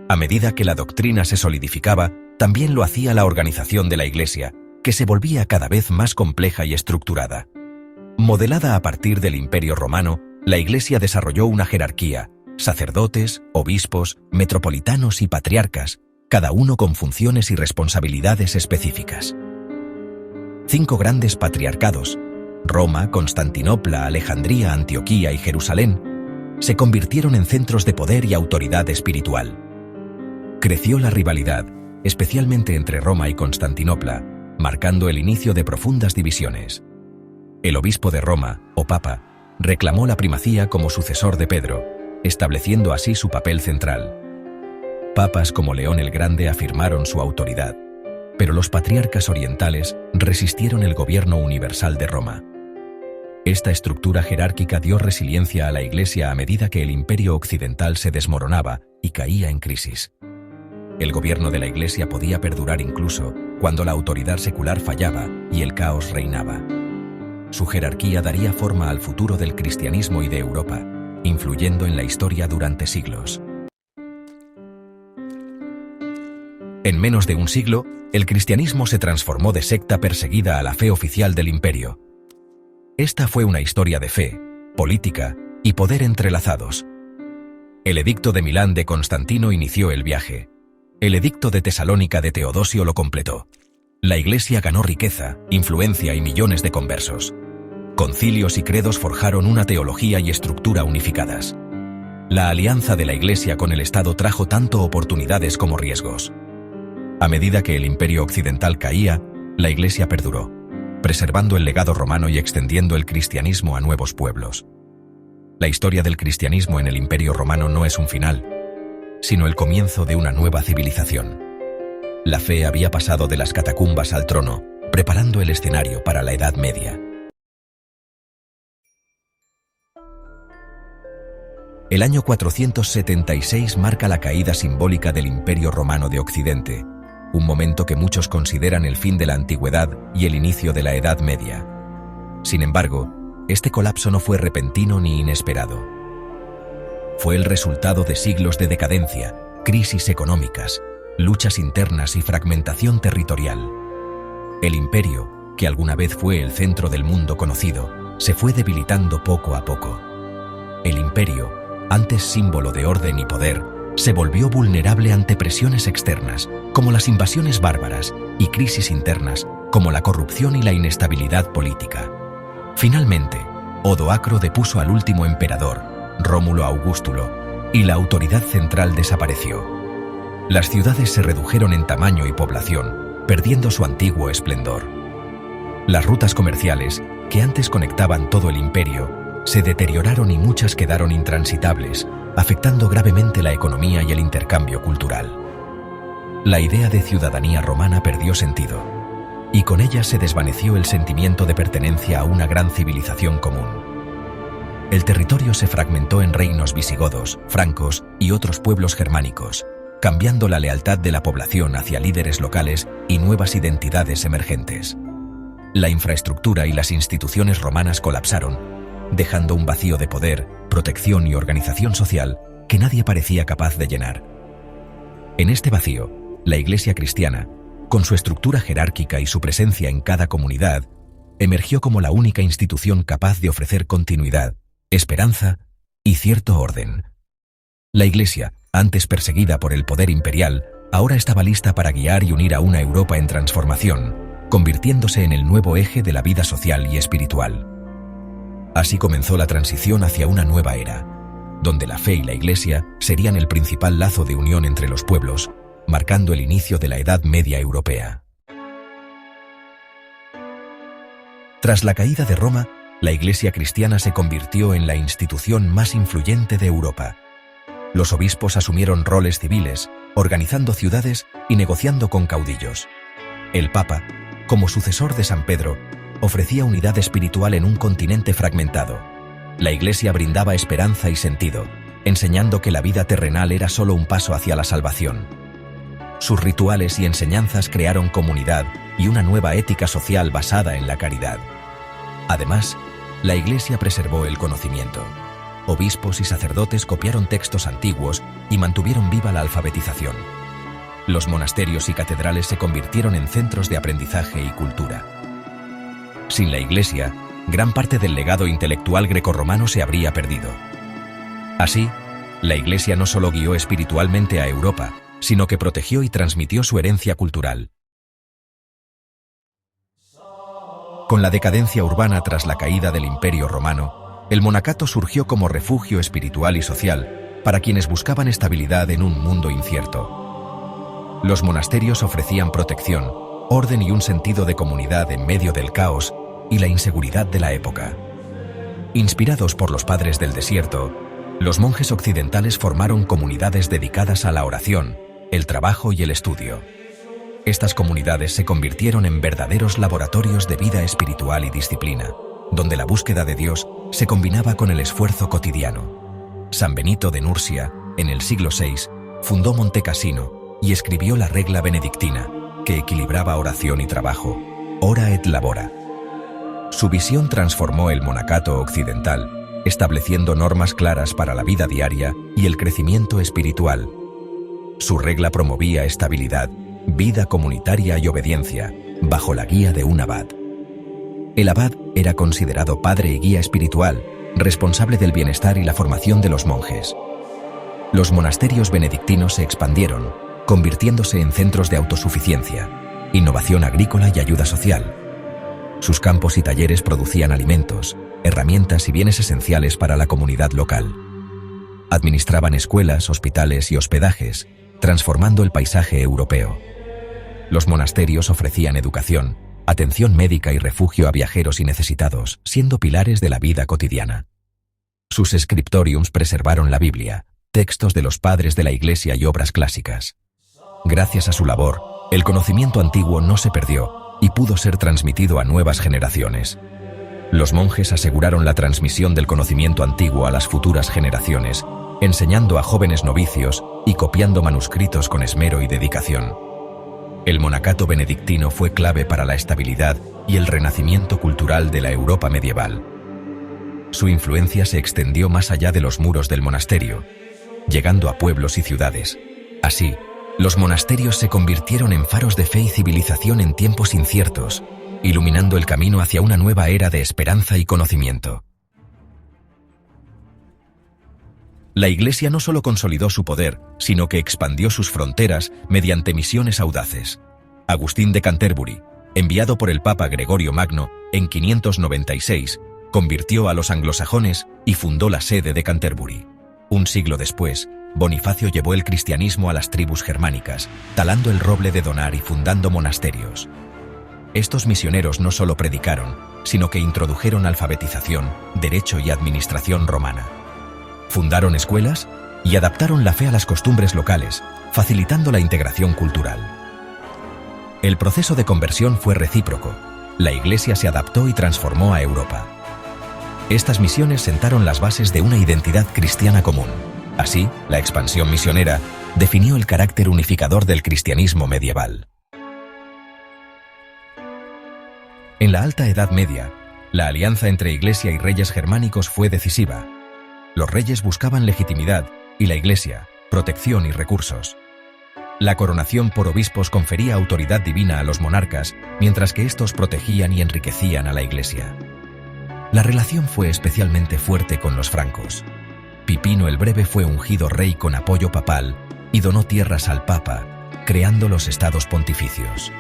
A medida que la doctrina se solidificaba, también lo hacía la organización de la Iglesia, que se volvía cada vez más compleja y estructurada. Modelada a partir del Imperio Romano, la Iglesia desarrolló una jerarquía: sacerdotes, obispos, metropolitanos y patriarcas, cada uno con funciones y responsabilidades específicas. 5 grandes patriarcados, Roma, Constantinopla, Alejandría, Antioquía y Jerusalén, se convirtieron en centros de poder y autoridad espiritual. Creció la rivalidad, especialmente entre Roma y Constantinopla, marcando el inicio de profundas divisiones. El obispo de Roma, o papa, reclamó la primacía como sucesor de Pedro, estableciendo así su papel central. Papas como León el Grande afirmaron su autoridad, pero los patriarcas orientales resistieron el gobierno universal de Roma. Esta estructura jerárquica dio resiliencia a la Iglesia a medida que el imperio occidental se desmoronaba y caía en crisis. El gobierno de la Iglesia podía perdurar incluso cuando la autoridad secular fallaba y el caos reinaba. Su jerarquía daría forma al futuro del cristianismo y de Europa, influyendo en la historia durante siglos. En menos de un siglo, el cristianismo se transformó de secta perseguida a la fe oficial del imperio. Esta fue una historia de fe, política y poder entrelazados. El edicto de Milán de Constantino inició el viaje. El edicto de Tesalónica de Teodosio lo completó. La Iglesia ganó riqueza, influencia y millones de conversos. Concilios y credos forjaron una teología y estructura unificadas. La alianza de la Iglesia con el Estado trajo tanto oportunidades como riesgos. A medida que el Imperio Occidental caía, la Iglesia perduró, preservando el legado romano y extendiendo el cristianismo a nuevos pueblos. La historia del cristianismo en el Imperio Romano no es un final, sino el comienzo de una nueva civilización. La fe había pasado de las catacumbas al trono, preparando el escenario para la Edad Media. El año 476 marca la caída simbólica del Imperio Romano de Occidente, un momento que muchos consideran el fin de la antigüedad y el inicio de la Edad Media. Sin embargo, este colapso no fue repentino ni inesperado. Fue el resultado de siglos de decadencia, crisis económicas, luchas internas y fragmentación territorial. El imperio, que alguna vez fue el centro del mundo conocido, se fue debilitando poco a poco. El imperio, antes símbolo de orden y poder, se volvió vulnerable ante presiones externas, como las invasiones bárbaras, y crisis internas, como la corrupción y la inestabilidad política. Finalmente, Odoacro depuso al último emperador, Rómulo Augustulo, y la autoridad central desapareció. Las ciudades se redujeron en tamaño y población, perdiendo su antiguo esplendor. Las rutas comerciales, que antes conectaban todo el imperio, se deterioraron y muchas quedaron intransitables, afectando gravemente la economía y el intercambio cultural. La idea de ciudadanía romana perdió sentido, y con ella se desvaneció el sentimiento de pertenencia a una gran civilización común. El territorio se fragmentó en reinos visigodos, francos y otros pueblos germánicos, cambiando la lealtad de la población hacia líderes locales y nuevas identidades emergentes. La infraestructura y las instituciones romanas colapsaron, dejando un vacío de poder, protección y organización social que nadie parecía capaz de llenar. En este vacío, la Iglesia cristiana, con su estructura jerárquica y su presencia en cada comunidad, emergió como la única institución capaz de ofrecer continuidad, esperanza y cierto orden. La Iglesia, antes perseguida por el poder imperial, ahora estaba lista para guiar y unir a una Europa en transformación, convirtiéndose en el nuevo eje de la vida social y espiritual. Así comenzó la transición hacia una nueva era, donde la fe y la Iglesia serían el principal lazo de unión entre los pueblos, marcando el inicio de la Edad Media europea. Tras la caída de Roma, la Iglesia cristiana se convirtió en la institución más influyente de Europa. Los obispos asumieron roles civiles, organizando ciudades y negociando con caudillos. El Papa, como sucesor de San Pedro, ofrecía unidad espiritual en un continente fragmentado. La Iglesia brindaba esperanza y sentido, enseñando que la vida terrenal era solo un paso hacia la salvación. Sus rituales y enseñanzas crearon comunidad y una nueva ética social basada en la caridad. Además, la Iglesia preservó el conocimiento. Obispos y sacerdotes copiaron textos antiguos y mantuvieron viva la alfabetización. Los monasterios y catedrales se convirtieron en centros de aprendizaje y cultura. Sin la Iglesia, gran parte del legado intelectual grecorromano se habría perdido. Así, la Iglesia no solo guió espiritualmente a Europa, sino que protegió y transmitió su herencia cultural. Con la decadencia urbana tras la caída del Imperio Romano, el monacato surgió como refugio espiritual y social para quienes buscaban estabilidad en un mundo incierto. Los monasterios ofrecían protección, orden y un sentido de comunidad en medio del caos y la inseguridad de la época. Inspirados por los padres del desierto, los monjes occidentales formaron comunidades dedicadas a la oración, el trabajo y el estudio. Estas comunidades se convirtieron en verdaderos laboratorios de vida espiritual y disciplina, donde la búsqueda de Dios se combinaba con el esfuerzo cotidiano. San Benito de Nursia, en el siglo VI, fundó Monte Cassino y escribió la regla benedictina, que equilibraba oración y trabajo, ora et labora. Su visión transformó el monacato occidental, estableciendo normas claras para la vida diaria y el crecimiento espiritual. Su regla promovía estabilidad, vida comunitaria y obediencia, bajo la guía de un abad. El abad era considerado padre y guía espiritual, responsable del bienestar y la formación de los monjes. Los monasterios benedictinos se expandieron, convirtiéndose en centros de autosuficiencia, innovación agrícola y ayuda social. Sus campos y talleres producían alimentos, herramientas y bienes esenciales para la comunidad local. Administraban escuelas, hospitales y hospedajes, transformando el paisaje europeo. Los monasterios ofrecían educación, atención médica y refugio a viajeros y necesitados, siendo pilares de la vida cotidiana. Sus scriptoriums preservaron la Biblia, textos de los padres de la Iglesia y obras clásicas. Gracias a su labor, el conocimiento antiguo no se perdió y pudo ser transmitido a nuevas generaciones. Los monjes aseguraron la transmisión del conocimiento antiguo a las futuras generaciones, enseñando a jóvenes novicios y copiando manuscritos con esmero y dedicación. El monacato benedictino fue clave para la estabilidad y el renacimiento cultural de la Europa medieval. Su influencia se extendió más allá de los muros del monasterio, llegando a pueblos y ciudades. Así, los monasterios se convirtieron en faros de fe y civilización en tiempos inciertos, iluminando el camino hacia una nueva era de esperanza y conocimiento. La Iglesia no solo consolidó su poder, sino que expandió sus fronteras mediante misiones audaces. Agustín de Canterbury, enviado por el Papa Gregorio Magno en 596, convirtió a los anglosajones y fundó la sede de Canterbury. Un siglo después, Bonifacio llevó el cristianismo a las tribus germánicas, talando el roble de Donar y fundando monasterios. Estos misioneros no solo predicaron, sino que introdujeron alfabetización, derecho y administración romana. Fundaron escuelas y adaptaron la fe a las costumbres locales, facilitando la integración cultural. El proceso de conversión fue recíproco. La Iglesia se adaptó y transformó a Europa. Estas misiones sentaron las bases de una identidad cristiana común. Así, la expansión misionera definió el carácter unificador del cristianismo medieval. En la Alta Edad Media, la alianza entre Iglesia y reyes germánicos fue decisiva. Los reyes buscaban legitimidad y la Iglesia, protección y recursos. La coronación por obispos confería autoridad divina a los monarcas, mientras que estos protegían y enriquecían a la Iglesia. La relación fue especialmente fuerte con los francos. Pipino el Breve fue ungido rey con apoyo papal y donó tierras al Papa, creando los estados pontificios.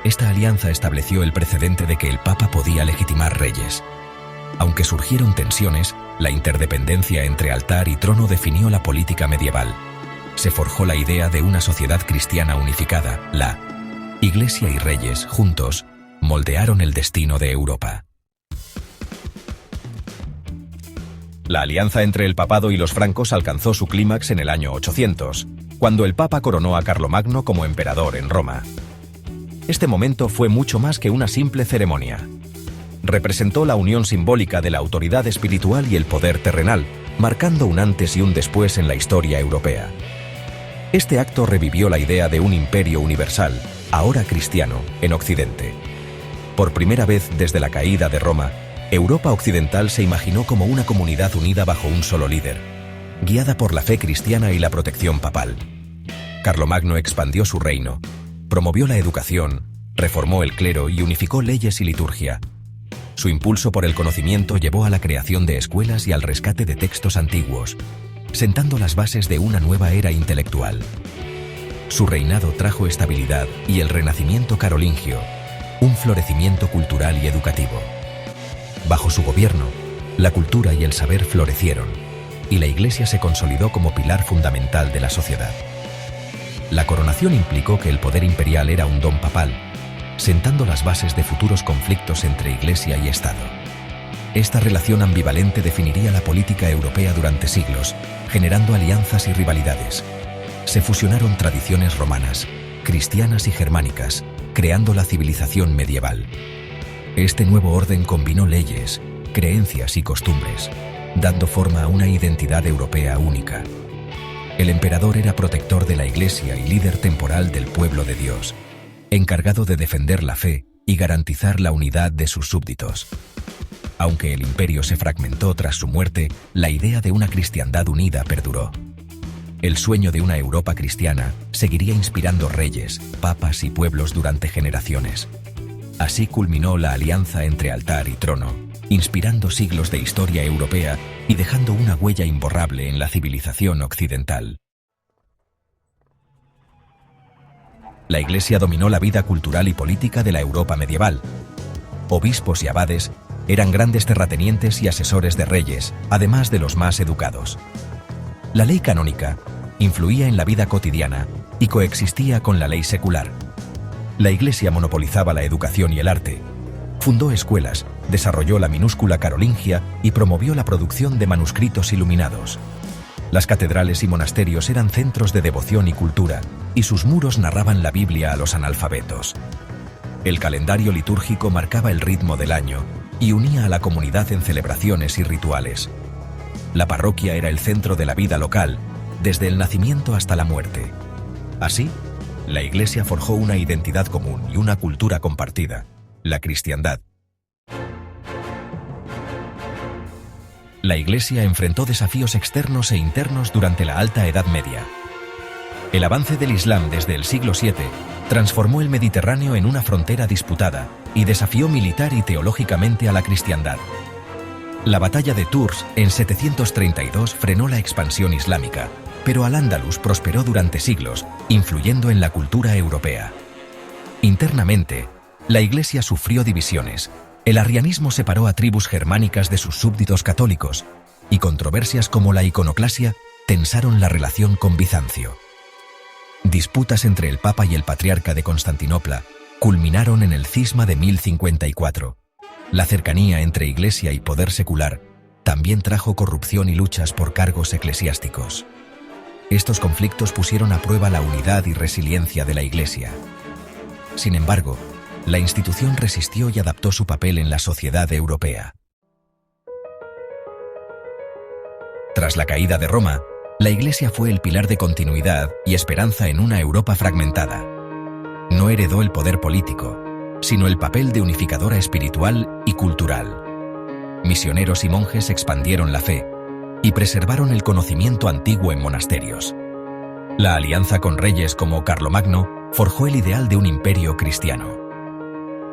Esta alianza estableció el precedente de que el Papa podía legitimar reyes. Aunque surgieron tensiones, la interdependencia entre altar y trono definió la política medieval. Se forjó la idea de una sociedad cristiana unificada. La Iglesia y reyes, juntos, moldearon el destino de Europa. La alianza entre el papado y los francos alcanzó su clímax en el año 800, cuando el Papa coronó a Carlomagno como emperador en Roma. Este momento fue mucho más que una simple ceremonia. Representó la unión simbólica de la autoridad espiritual y el poder terrenal, marcando un antes y un después en la historia europea. Este acto revivió la idea de un imperio universal, ahora cristiano, en Occidente. Por primera vez desde la caída de Roma, Europa occidental se imaginó como una comunidad unida bajo un solo líder, guiada por la fe cristiana y la protección papal. Carlomagno expandió su reino, promovió la educación, reformó el clero y unificó leyes y liturgia. Su impulso por el conocimiento llevó a la creación de escuelas y al rescate de textos antiguos, sentando las bases de una nueva era intelectual. Su reinado trajo estabilidad y el renacimiento carolingio, un florecimiento cultural y educativo. Bajo su gobierno, la cultura y el saber florecieron, y la Iglesia se consolidó como pilar fundamental de la sociedad. La coronación implicó que el poder imperial era un don papal, sentando las bases de futuros conflictos entre Iglesia y Estado. Esta relación ambivalente definiría la política europea durante siglos, generando alianzas y rivalidades. Se fusionaron tradiciones romanas, cristianas y germánicas, creando la civilización medieval. Este nuevo orden combinó leyes, creencias y costumbres, dando forma a una identidad europea única. El emperador era protector de la Iglesia y líder temporal del pueblo de Dios, encargado de defender la fe y garantizar la unidad de sus súbditos. Aunque el imperio se fragmentó tras su muerte, la idea de una cristiandad unida perduró. El sueño de una Europa cristiana seguiría inspirando reyes, papas y pueblos durante generaciones. Así culminó la alianza entre altar y trono, inspirando siglos de historia europea y dejando una huella imborrable en la civilización occidental. La Iglesia dominó la vida cultural y política de la Europa medieval. Obispos y abades eran grandes terratenientes y asesores de reyes, además de los más educados. La ley canónica influía en la vida cotidiana y coexistía con la ley secular. La Iglesia monopolizaba la educación y el arte. Fundó escuelas, desarrolló la minúscula Carolingia y promovió la producción de manuscritos iluminados. Las catedrales y monasterios eran centros de devoción y cultura, y sus muros narraban la Biblia a los analfabetos. El calendario litúrgico marcaba el ritmo del año y unía a la comunidad en celebraciones y rituales. La parroquia era el centro de la vida local, desde el nacimiento hasta la muerte. Así, la Iglesia forjó una identidad común y una cultura compartida, la cristiandad. La Iglesia enfrentó desafíos externos e internos durante la Alta Edad Media. El avance del Islam desde el siglo VII transformó el Mediterráneo en una frontera disputada y desafió militar y teológicamente a la cristiandad. La batalla de Tours en 732 frenó la expansión islámica, pero Al-Ándalus prosperó durante siglos, influyendo en la cultura europea. Internamente, la Iglesia sufrió divisiones. El arrianismo separó a tribus germánicas de sus súbditos católicos, y controversias como la iconoclasia tensaron la relación con Bizancio. Disputas entre el Papa y el Patriarca de Constantinopla culminaron en el cisma de 1054. La cercanía entre Iglesia y poder secular también trajo corrupción y luchas por cargos eclesiásticos. Estos conflictos pusieron a prueba la unidad y resiliencia de la Iglesia. Sin embargo, la institución resistió y adaptó su papel en la sociedad europea. Tras la caída de Roma, la Iglesia fue el pilar de continuidad y esperanza en una Europa fragmentada. No heredó el poder político, sino el papel de unificadora espiritual y cultural. Misioneros y monjes expandieron la fe y preservaron el conocimiento antiguo en monasterios. La alianza con reyes como Carlomagno forjó el ideal de un imperio cristiano.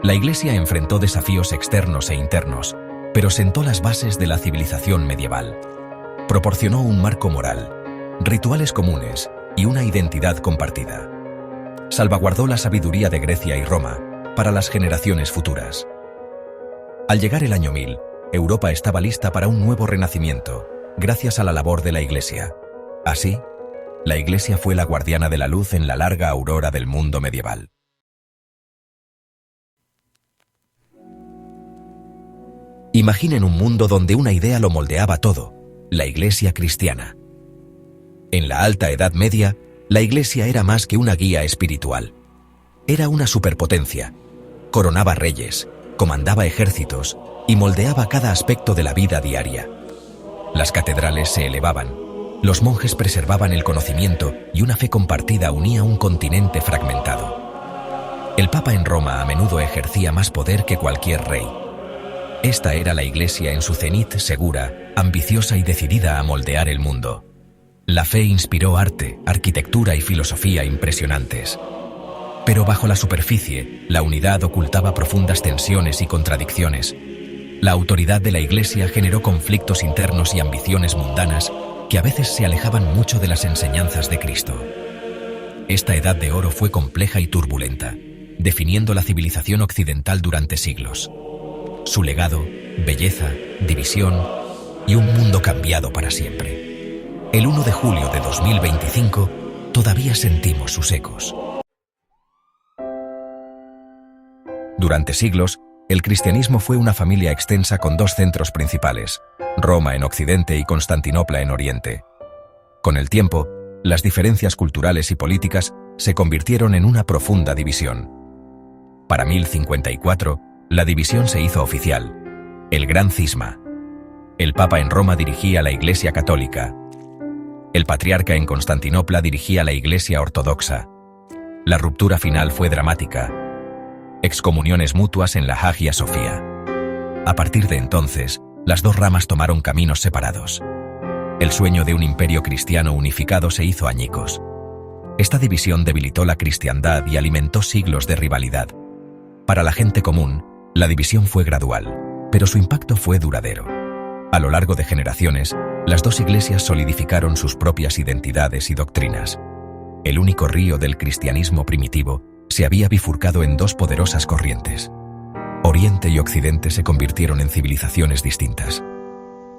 La Iglesia enfrentó desafíos externos e internos, pero sentó las bases de la civilización medieval. Proporcionó un marco moral, rituales comunes y una identidad compartida. Salvaguardó la sabiduría de Grecia y Roma para las generaciones futuras. Al llegar el año 1000, Europa estaba lista para un nuevo renacimiento, gracias a la labor de la Iglesia. Así, la Iglesia fue la guardiana de la luz en la larga aurora del mundo medieval. Imaginen un mundo donde una idea lo moldeaba todo, la Iglesia cristiana. En la Alta Edad Media, la Iglesia era más que una guía espiritual. Era una superpotencia. Coronaba reyes, comandaba ejércitos y moldeaba cada aspecto de la vida diaria. Las catedrales se elevaban, los monjes preservaban el conocimiento y una fe compartida unía un continente fragmentado. El Papa en Roma a menudo ejercía más poder que cualquier rey. Esta era la Iglesia en su cenit, segura, ambiciosa y decidida a moldear el mundo. La fe inspiró arte, arquitectura y filosofía impresionantes. Pero bajo la superficie, la unidad ocultaba profundas tensiones y contradicciones. La autoridad de la Iglesia generó conflictos internos y ambiciones mundanas que a veces se alejaban mucho de las enseñanzas de Cristo. Esta Edad de Oro fue compleja y turbulenta, definiendo la civilización occidental durante siglos. Su legado, belleza, división y un mundo cambiado para siempre. El 1 de julio de 2025 todavía sentimos sus ecos. Durante siglos, el cristianismo fue una familia extensa con dos centros principales, Roma en Occidente y Constantinopla en Oriente. Con el tiempo, las diferencias culturales y políticas se convirtieron en una profunda división. Para 1054, la división se hizo oficial, el Gran Cisma. El Papa en Roma dirigía la Iglesia católica. El Patriarca en Constantinopla dirigía la Iglesia ortodoxa. La ruptura final fue dramática. Excomuniones mutuas en la Hagia Sofía. A partir de entonces, las dos ramas tomaron caminos separados. El sueño de un imperio cristiano unificado se hizo añicos. Esta división debilitó la cristiandad y alimentó siglos de rivalidad. Para la gente común, la división fue gradual, pero su impacto fue duradero. A lo largo de generaciones, las dos iglesias solidificaron sus propias identidades y doctrinas. El único río del cristianismo primitivo se había bifurcado en dos poderosas corrientes. Oriente y Occidente se convirtieron en civilizaciones distintas.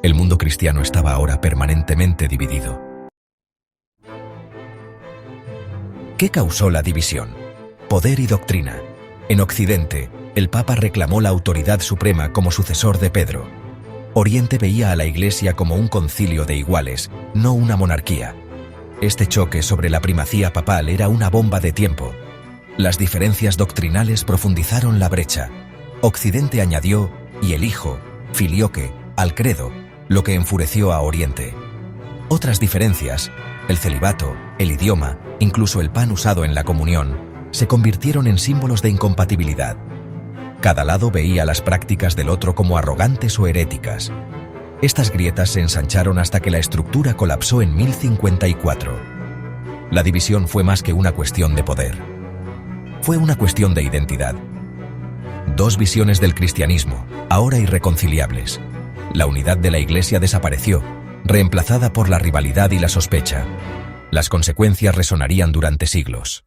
El mundo cristiano estaba ahora permanentemente dividido. ¿Qué causó la división? poder y doctrina. En Occidente, el Papa reclamó la autoridad suprema como sucesor de Pedro. Oriente veía a la Iglesia como un concilio de iguales, no una monarquía. Este choque sobre la primacía papal era una bomba de tiempo. Las diferencias doctrinales profundizaron la brecha. Occidente añadió, y el Hijo, filioque, al credo, lo que enfureció a Oriente. Otras diferencias, el celibato, el idioma, incluso el pan usado en la comunión, se convirtieron en símbolos de incompatibilidad. Cada lado veía las prácticas del otro como arrogantes o heréticas. Estas grietas se ensancharon hasta que la estructura colapsó en 1054. La división fue más que una cuestión de poder. Fue una cuestión de identidad. Dos visiones del cristianismo, ahora irreconciliables. La unidad de la Iglesia desapareció, reemplazada por la rivalidad y la sospecha. Las consecuencias resonarían durante siglos.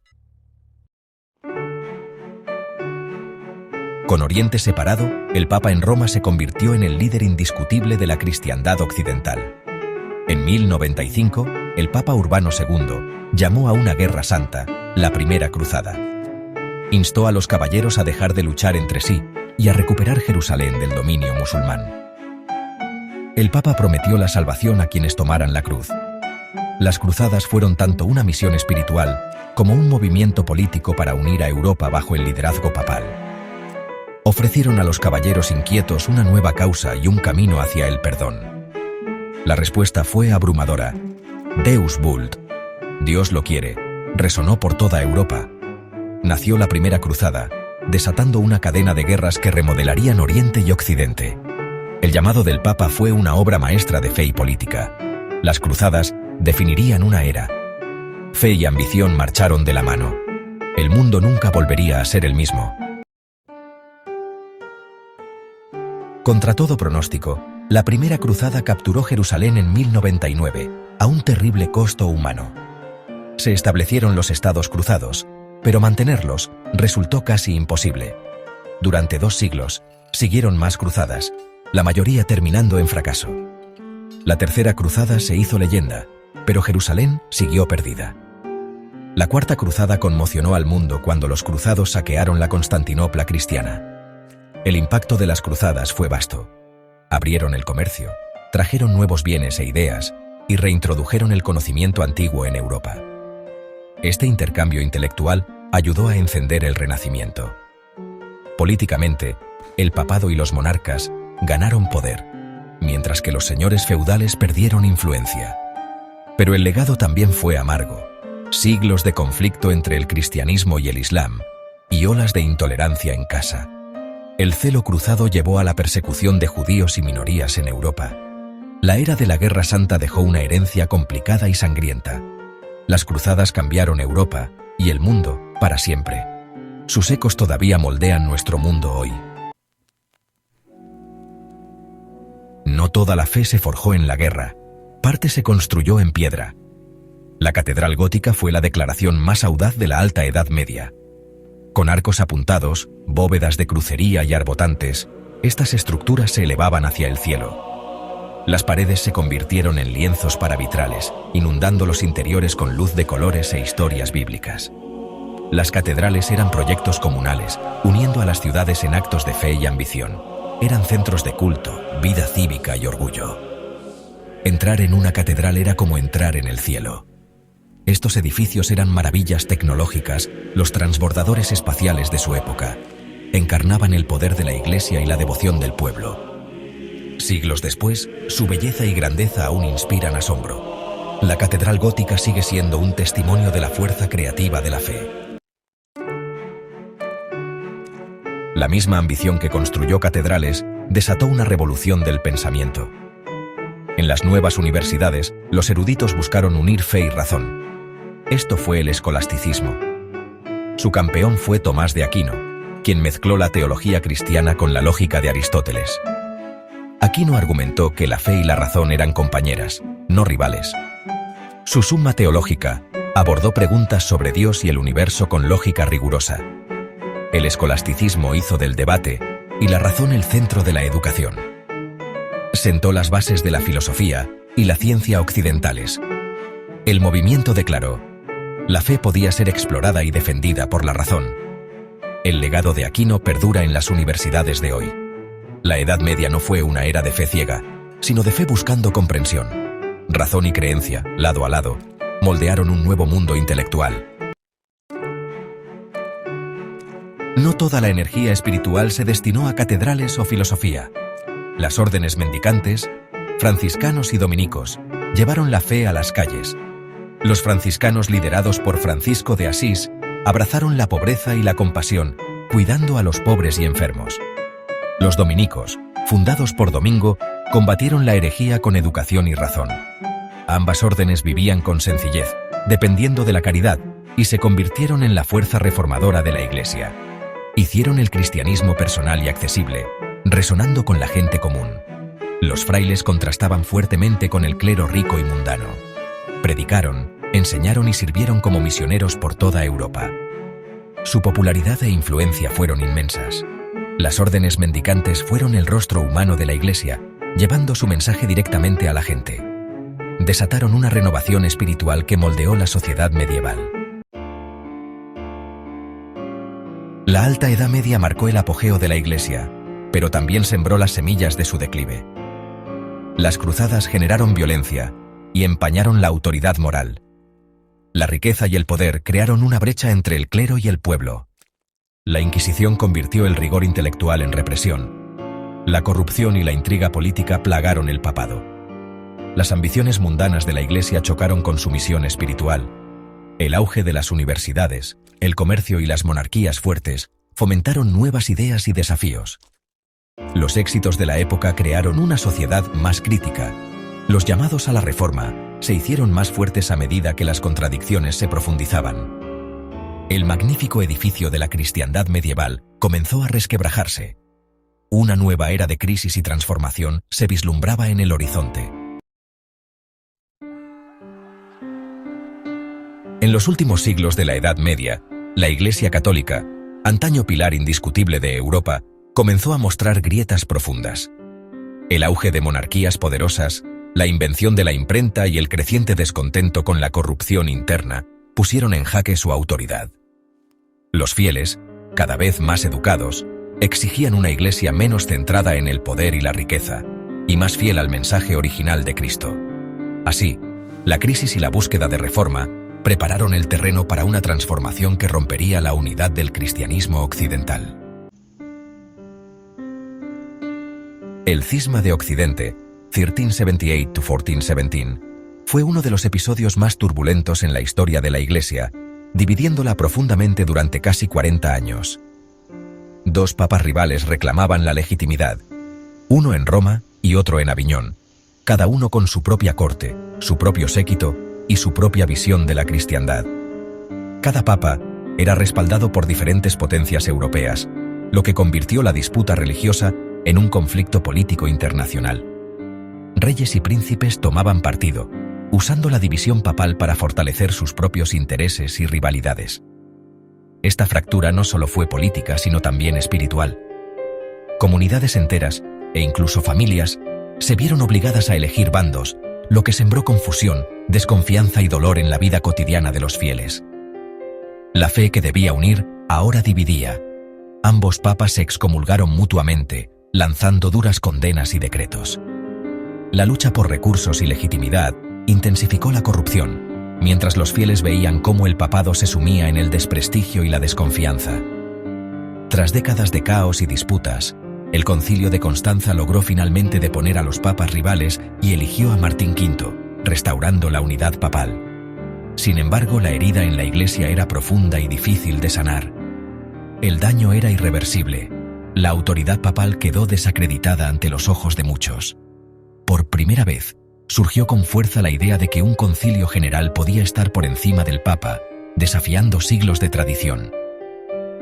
Con Oriente separado, el Papa en Roma se convirtió en el líder indiscutible de la cristiandad occidental. En 1095, el Papa Urbano II llamó a una guerra santa, la Primera Cruzada. Instó a los caballeros a dejar de luchar entre sí y a recuperar Jerusalén del dominio musulmán. El Papa prometió la salvación a quienes tomaran la cruz. Las cruzadas fueron tanto una misión espiritual como un movimiento político para unir a Europa bajo el liderazgo papal. Ofrecieron a los caballeros inquietos una nueva causa y un camino hacia el perdón. La respuesta fue abrumadora. Deus vult. Dios lo quiere. Resonó por toda Europa. Nació la Primera Cruzada, desatando una cadena de guerras que remodelarían Oriente y Occidente. El llamado del Papa fue una obra maestra de fe y política. Las cruzadas definirían una era. Fe y ambición marcharon de la mano. El mundo nunca volvería a ser el mismo. Contra todo pronóstico, la Primera Cruzada capturó Jerusalén en 1099, a un terrible costo humano. Se establecieron los estados cruzados, pero mantenerlos resultó casi imposible. Durante 2 siglos, siguieron más cruzadas, la mayoría terminando en fracaso. La Tercera Cruzada se hizo leyenda, pero Jerusalén siguió perdida. La Cuarta Cruzada conmocionó al mundo cuando los cruzados saquearon la Constantinopla cristiana. El impacto de las cruzadas fue vasto. Abrieron el comercio, trajeron nuevos bienes e ideas y reintrodujeron el conocimiento antiguo en Europa. Este intercambio intelectual ayudó a encender el Renacimiento. Políticamente, el papado y los monarcas ganaron poder, mientras que los señores feudales perdieron influencia. Pero el legado también fue amargo. Siglos de conflicto entre el cristianismo y el islam, y olas de intolerancia en casa. El celo cruzado llevó a la persecución de judíos y minorías en Europa. La era de la Guerra Santa dejó una herencia complicada y sangrienta. Las cruzadas cambiaron Europa y el mundo para siempre. Sus ecos todavía moldean nuestro mundo hoy. No toda la fe se forjó en la guerra. Parte se construyó en piedra. La catedral gótica fue la declaración más audaz de la Alta Edad Media. Con arcos apuntados, bóvedas de crucería y arbotantes, estas estructuras se elevaban hacia el cielo. Las paredes se convirtieron en lienzos para vitrales, inundando los interiores con luz de colores e historias bíblicas. Las catedrales eran proyectos comunales, uniendo a las ciudades en actos de fe y ambición. Eran centros de culto, vida cívica y orgullo. Entrar en una catedral era como entrar en el cielo. Estos edificios eran maravillas tecnológicas, los transbordadores espaciales de su época. Encarnaban el poder de la Iglesia y la devoción del pueblo. Siglos después, su belleza y grandeza aún inspiran asombro. La catedral gótica sigue siendo un testimonio de la fuerza creativa de la fe. La misma ambición que construyó catedrales desató una revolución del pensamiento. En las nuevas universidades, los eruditos buscaron unir fe y razón. Esto fue el escolasticismo. Su campeón fue Tomás de Aquino, quien mezcló la teología cristiana con la lógica de Aristóteles. Aquino argumentó que la fe y la razón eran compañeras, no rivales. Su Summa Teológica abordó preguntas sobre Dios y el universo con lógica rigurosa. El escolasticismo hizo del debate y la razón el centro de la educación. Sentó las bases de la filosofía y la ciencia occidentales. El movimiento declaró: La fe podía ser explorada y defendida por la razón. El legado de Aquino perdura en las universidades de hoy. La Edad Media no fue una era de fe ciega, sino de fe buscando comprensión. Razón y creencia, lado a lado, moldearon un nuevo mundo intelectual. No toda la energía espiritual se destinó a catedrales o filosofía. Las órdenes mendicantes, franciscanos y dominicos, llevaron la fe a las calles. Los franciscanos, liderados por Francisco de Asís, abrazaron la pobreza y la compasión, cuidando a los pobres y enfermos. Los dominicos, fundados por Domingo, combatieron la herejía con educación y razón. Ambas órdenes vivían con sencillez, dependiendo de la caridad, y se convirtieron en la fuerza reformadora de la Iglesia. Hicieron el cristianismo personal y accesible, resonando con la gente común. Los frailes contrastaban fuertemente con el clero rico y mundano. Predicaron, enseñaron y sirvieron como misioneros por toda Europa. Su popularidad e influencia fueron inmensas. Las órdenes mendicantes fueron el rostro humano de la Iglesia, llevando su mensaje directamente a la gente. Desataron una renovación espiritual que moldeó la sociedad medieval. La Alta Edad Media marcó el apogeo de la Iglesia, pero también sembró las semillas de su declive. Las cruzadas generaron violencia y empañaron la autoridad moral. La riqueza y el poder crearon una brecha entre el clero y el pueblo. La Inquisición convirtió el rigor intelectual en represión. La corrupción y la intriga política plagaron el papado. Las ambiciones mundanas de la Iglesia chocaron con su misión espiritual. El auge de las universidades, el comercio y las monarquías fuertes fomentaron nuevas ideas y desafíos. Los éxitos de la época crearon una sociedad más crítica. Los llamados a la reforma se hicieron más fuertes a medida que las contradicciones se profundizaban. El magnífico edificio de la cristiandad medieval comenzó a resquebrajarse. Una nueva era de crisis y transformación se vislumbraba en el horizonte. En los últimos siglos de la Edad Media, la Iglesia católica, antaño pilar indiscutible de Europa, comenzó a mostrar grietas profundas. El auge de monarquías poderosas, la invención de la imprenta y el creciente descontento con la corrupción interna pusieron en jaque su autoridad. Los fieles, cada vez más educados, exigían una Iglesia menos centrada en el poder y la riqueza, y más fiel al mensaje original de Cristo. Así, la crisis y la búsqueda de reforma prepararon el terreno para una transformación que rompería la unidad del cristianismo occidental. El Cisma de Occidente, 1378–1417, fue uno de los episodios más turbulentos en la historia de la Iglesia, dividiéndola profundamente durante casi 40 años. Dos papas rivales reclamaban la legitimidad, uno en Roma y otro en Aviñón, cada uno con su propia corte, su propio séquito y su propia visión de la cristiandad. Cada papa era respaldado por diferentes potencias europeas, lo que convirtió la disputa religiosa en un conflicto político internacional. Reyes y príncipes tomaban partido, usando la división papal para fortalecer sus propios intereses y rivalidades. Esta fractura no solo fue política, sino también espiritual. Comunidades enteras, e incluso familias, se vieron obligadas a elegir bandos, lo que sembró confusión, desconfianza y dolor en la vida cotidiana de los fieles. La fe que debía unir, ahora dividía. Ambos papas se excomulgaron mutuamente, lanzando duras condenas y decretos. La lucha por recursos y legitimidad intensificó la corrupción, mientras los fieles veían cómo el papado se sumía en el desprestigio y la desconfianza. Tras décadas de caos y disputas, el Concilio de Constanza logró finalmente deponer a los papas rivales y eligió a Martín V, restaurando la unidad papal. Sin embargo, la herida en la Iglesia era profunda y difícil de sanar. El daño era irreversible. La autoridad papal quedó desacreditada ante los ojos de muchos. Por primera vez, surgió con fuerza la idea de que un concilio general podía estar por encima del Papa, desafiando siglos de tradición.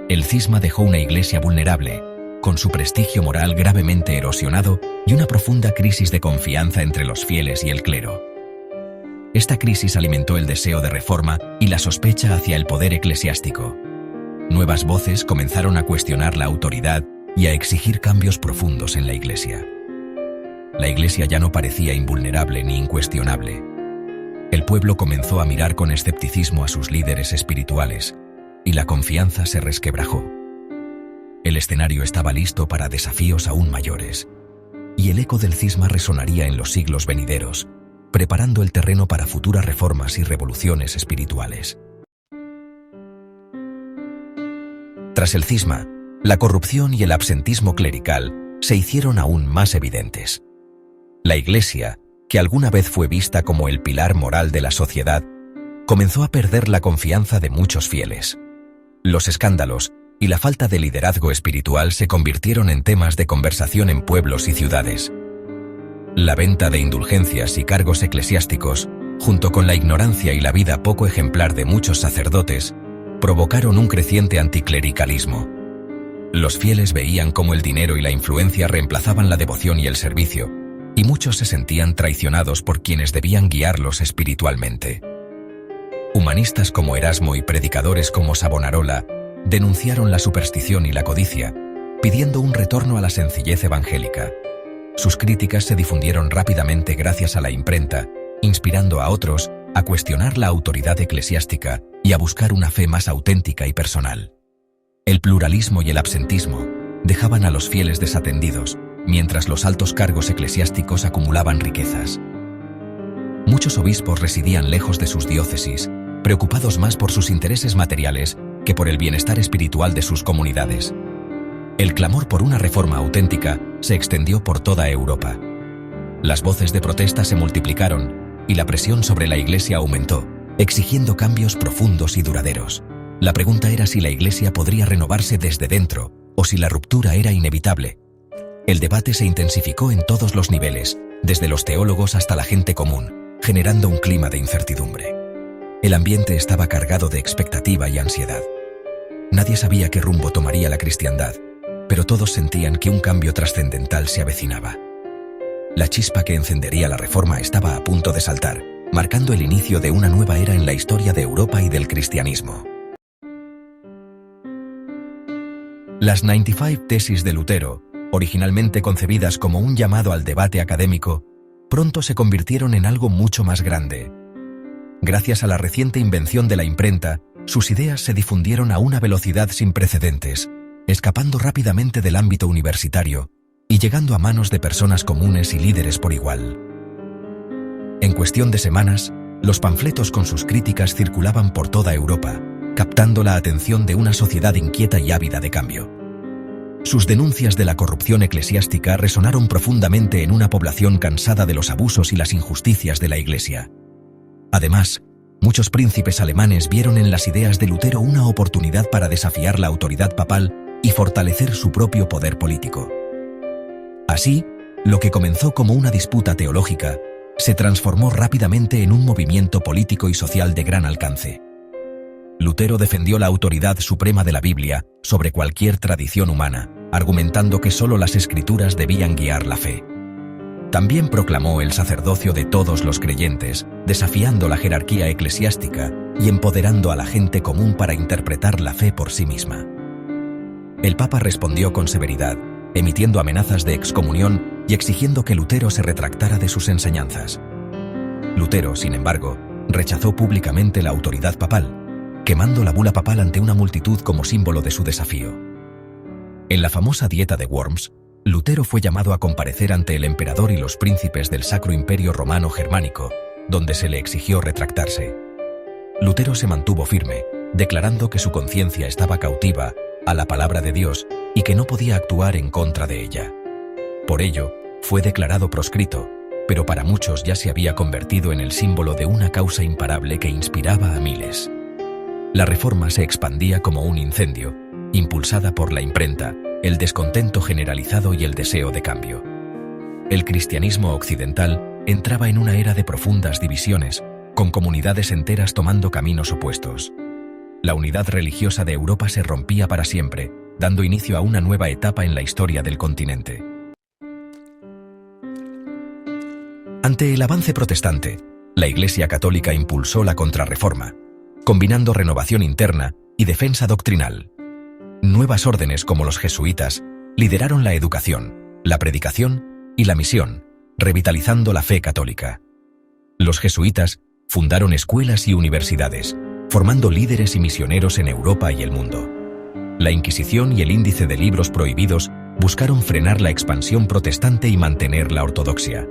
El cisma dejó una Iglesia vulnerable, con su prestigio moral gravemente erosionado y una profunda crisis de confianza entre los fieles y el clero. Esta crisis alimentó el deseo de reforma y la sospecha hacia el poder eclesiástico. Nuevas voces comenzaron a cuestionar la autoridad y a exigir cambios profundos en la Iglesia. La Iglesia ya no parecía invulnerable ni incuestionable. El pueblo comenzó a mirar con escepticismo a sus líderes espirituales, y la confianza se resquebrajó. El escenario estaba listo para desafíos aún mayores, y el eco del cisma resonaría en los siglos venideros, preparando el terreno para futuras reformas y revoluciones espirituales. Tras el cisma, la corrupción y el absentismo clerical se hicieron aún más evidentes. La Iglesia, que alguna vez fue vista como el pilar moral de la sociedad, comenzó a perder la confianza de muchos fieles. Los escándalos y la falta de liderazgo espiritual se convirtieron en temas de conversación en pueblos y ciudades. La venta de indulgencias y cargos eclesiásticos, junto con la ignorancia y la vida poco ejemplar de muchos sacerdotes, provocaron un creciente anticlericalismo. Los fieles veían cómo el dinero y la influencia reemplazaban la devoción y el servicio, y muchos se sentían traicionados por quienes debían guiarlos espiritualmente. Humanistas como Erasmo y predicadores como Savonarola denunciaron la superstición y la codicia, pidiendo un retorno a la sencillez evangélica. Sus críticas se difundieron rápidamente gracias a la imprenta, inspirando a otros a cuestionar la autoridad eclesiástica y a buscar una fe más auténtica y personal. El pluralismo y el absentismo dejaban a los fieles desatendidos, mientras los altos cargos eclesiásticos acumulaban riquezas. Muchos obispos residían lejos de sus diócesis, preocupados más por sus intereses materiales que por el bienestar espiritual de sus comunidades. El clamor por una reforma auténtica se extendió por toda Europa. Las voces de protesta se multiplicaron y la presión sobre la Iglesia aumentó, exigiendo cambios profundos y duraderos. La pregunta era si la Iglesia podría renovarse desde dentro o si la ruptura era inevitable. El debate se intensificó en todos los niveles, desde los teólogos hasta la gente común, generando un clima de incertidumbre. El ambiente estaba cargado de expectativa y ansiedad. Nadie sabía qué rumbo tomaría la cristiandad, pero todos sentían que un cambio trascendental se avecinaba. La chispa que encendería la reforma estaba a punto de saltar, marcando el inicio de una nueva era en la historia de Europa y del cristianismo. Las 95 tesis de Lutero, originalmente concebidas como un llamado al debate académico, pronto se convirtieron en algo mucho más grande. Gracias a la reciente invención de la imprenta, sus ideas se difundieron a una velocidad sin precedentes, escapando rápidamente del ámbito universitario y llegando a manos de personas comunes y líderes por igual. En cuestión de semanas, los panfletos con sus críticas circulaban por toda Europa, captando la atención de una sociedad inquieta y ávida de cambio. Sus denuncias de la corrupción eclesiástica resonaron profundamente en una población cansada de los abusos y las injusticias de la Iglesia. Además, muchos príncipes alemanes vieron en las ideas de Lutero una oportunidad para desafiar la autoridad papal y fortalecer su propio poder político. Así, lo que comenzó como una disputa teológica se transformó rápidamente en un movimiento político y social de gran alcance. Lutero defendió la autoridad suprema de la Biblia sobre cualquier tradición humana, argumentando que solo las Escrituras debían guiar la fe. También proclamó el sacerdocio de todos los creyentes, desafiando la jerarquía eclesiástica y empoderando a la gente común para interpretar la fe por sí misma. El Papa respondió con severidad, emitiendo amenazas de excomunión y exigiendo que Lutero se retractara de sus enseñanzas. Lutero, sin embargo, rechazó públicamente la autoridad papal, quemando la bula papal ante una multitud como símbolo de su desafío. En la famosa Dieta de Worms, Lutero fue llamado a comparecer ante el emperador y los príncipes del Sacro Imperio Romano Germánico, donde se le exigió retractarse. Lutero se mantuvo firme, declarando que su conciencia estaba cautiva a la palabra de Dios y que no podía actuar en contra de ella. Por ello, fue declarado proscrito, pero para muchos ya se había convertido en el símbolo de una causa imparable que inspiraba a miles. La reforma se expandía como un incendio, impulsada por la imprenta, el descontento generalizado y el deseo de cambio. El cristianismo occidental entraba en una era de profundas divisiones, con comunidades enteras tomando caminos opuestos. La unidad religiosa de Europa se rompía para siempre, dando inicio a una nueva etapa en la historia del continente. Ante el avance protestante, la Iglesia Católica impulsó la Contrarreforma, combinando renovación interna y defensa doctrinal. Nuevas órdenes como los jesuitas lideraron la educación, la predicación y la misión, revitalizando la fe católica. Los jesuitas Fundaron escuelas y universidades, formando líderes y misioneros en Europa y el mundo. La Inquisición y el Índice de Libros Prohibidos buscaron frenar la expansión protestante y mantener la ortodoxia.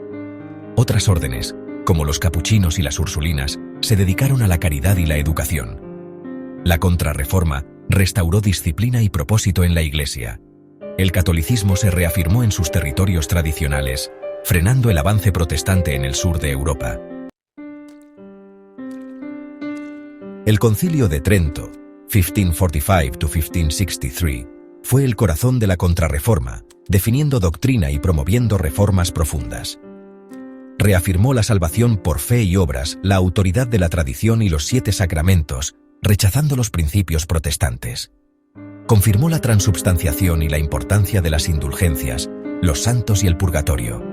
Otras órdenes, como los capuchinos y las ursulinas, se dedicaron a la caridad y la educación. La Contrarreforma restauró disciplina y propósito en la Iglesia. El catolicismo se reafirmó en sus territorios tradicionales, frenando el avance protestante en el sur de Europa. El Concilio de Trento, 1545–1563, fue el corazón de la Contrarreforma, definiendo doctrina y promoviendo reformas profundas. Reafirmó la salvación por fe y obras, la autoridad de la tradición y los 7 sacramentos, rechazando los principios protestantes. Confirmó la transubstanciación y la importancia de las indulgencias, los santos y el purgatorio.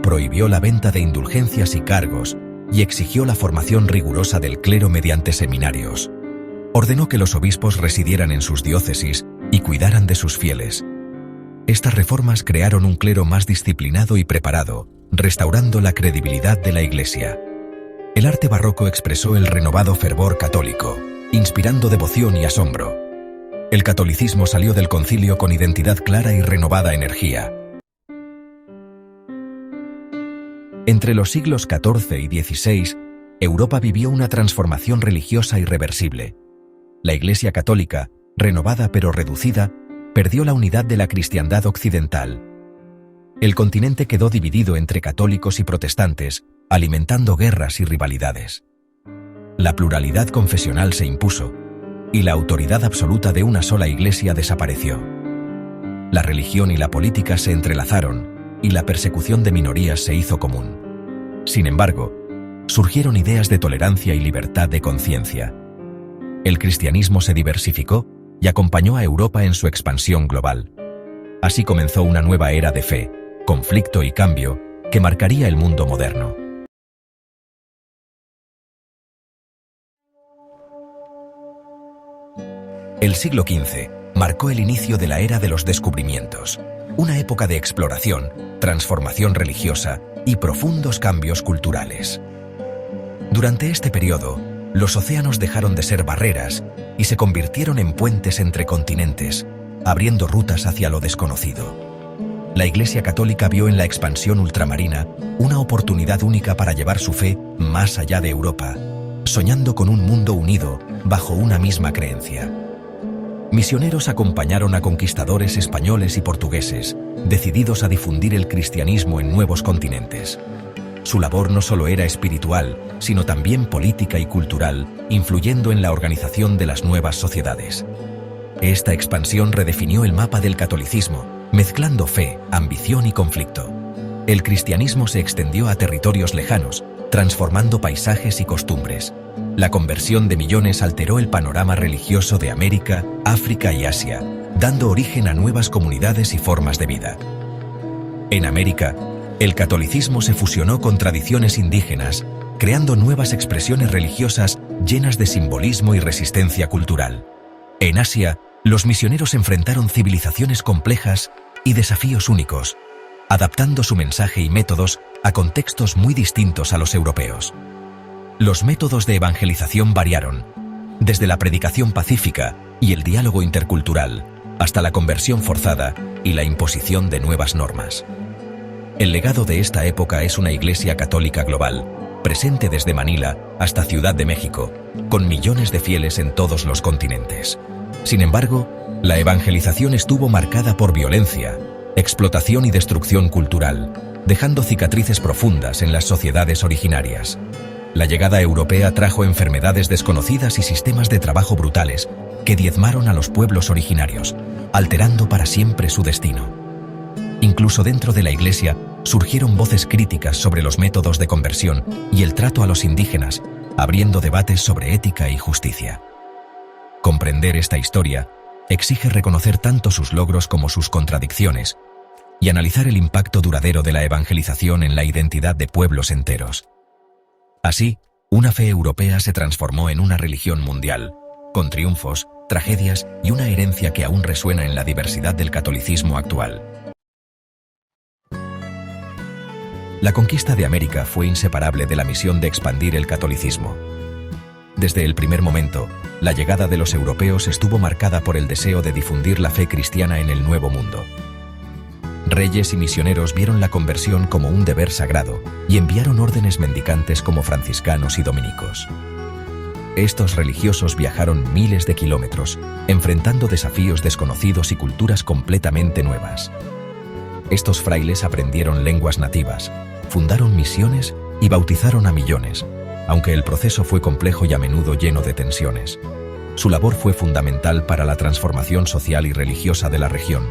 Prohibió la venta de indulgencias y cargos y exigió la formación rigurosa del clero mediante seminarios. Ordenó que los obispos residieran en sus diócesis y cuidaran de sus fieles. Estas reformas crearon un clero más disciplinado y preparado, restaurando la credibilidad de la Iglesia. El arte barroco expresó el renovado fervor católico, inspirando devoción y asombro. El catolicismo salió del concilio con identidad clara y renovada energía. Entre los siglos XIV y XVI, Europa vivió una transformación religiosa irreversible. La Iglesia católica, renovada pero reducida, perdió la unidad de la cristiandad occidental. El continente quedó dividido entre católicos y protestantes, alimentando guerras y rivalidades. La pluralidad confesional se impuso, y la autoridad absoluta de una sola Iglesia desapareció. La religión y la política se entrelazaron, y la persecución de minorías se hizo común. Sin embargo, surgieron ideas de tolerancia y libertad de conciencia. El cristianismo se diversificó y acompañó a Europa en su expansión global. Así comenzó una nueva era de fe, conflicto y cambio que marcaría el mundo moderno. El siglo XV marcó el inicio de la era de los descubrimientos, una época de exploración, transformación religiosa y profundos cambios culturales. Durante este periodo, los océanos dejaron de ser barreras y se convirtieron en puentes entre continentes, abriendo rutas hacia lo desconocido. La Iglesia católica vio en la expansión ultramarina una oportunidad única para llevar su fe más allá de Europa, soñando con un mundo unido bajo una misma creencia. Misioneros acompañaron a conquistadores españoles y portugueses, decididos a difundir el cristianismo en nuevos continentes. Su labor no solo era espiritual, sino también política y cultural, influyendo en la organización de las nuevas sociedades. Esta expansión redefinió el mapa del catolicismo, mezclando fe, ambición y conflicto. El cristianismo se extendió a territorios lejanos, transformando paisajes y costumbres. La conversión de millones alteró el panorama religioso de América, África y Asia, dando origen a nuevas comunidades y formas de vida. En América, el catolicismo se fusionó con tradiciones indígenas, creando nuevas expresiones religiosas llenas de simbolismo y resistencia cultural. En Asia, los misioneros enfrentaron civilizaciones complejas y desafíos únicos, adaptando su mensaje y métodos a contextos muy distintos a los europeos. Los métodos de evangelización variaron, desde la predicación pacífica y el diálogo intercultural, hasta la conversión forzada y la imposición de nuevas normas. El legado de esta época es una Iglesia católica global, presente desde Manila hasta Ciudad de México, con millones de fieles en todos los continentes. Sin embargo, la evangelización estuvo marcada por violencia, explotación y destrucción cultural, dejando cicatrices profundas en las sociedades originarias. La llegada europea trajo enfermedades desconocidas y sistemas de trabajo brutales que diezmaron a los pueblos originarios, alterando para siempre su destino. Incluso dentro de la Iglesia surgieron voces críticas sobre los métodos de conversión y el trato a los indígenas, abriendo debates sobre ética y justicia. Comprender esta historia exige reconocer tanto sus logros como sus contradicciones y analizar el impacto duradero de la evangelización en la identidad de pueblos enteros. Así, una fe europea se transformó en una religión mundial, con triunfos, tragedias y una herencia que aún resuena en la diversidad del catolicismo actual. La conquista de América fue inseparable de la misión de expandir el catolicismo. Desde el primer momento, la llegada de los europeos estuvo marcada por el deseo de difundir la fe cristiana en el Nuevo Mundo. Reyes y misioneros vieron la conversión como un deber sagrado y enviaron órdenes mendicantes como franciscanos y dominicos. Estos religiosos viajaron miles de kilómetros, enfrentando desafíos desconocidos y culturas completamente nuevas. Estos frailes aprendieron lenguas nativas, fundaron misiones y bautizaron a millones, aunque el proceso fue complejo y a menudo lleno de tensiones. Su labor fue fundamental para la transformación social y religiosa de la región.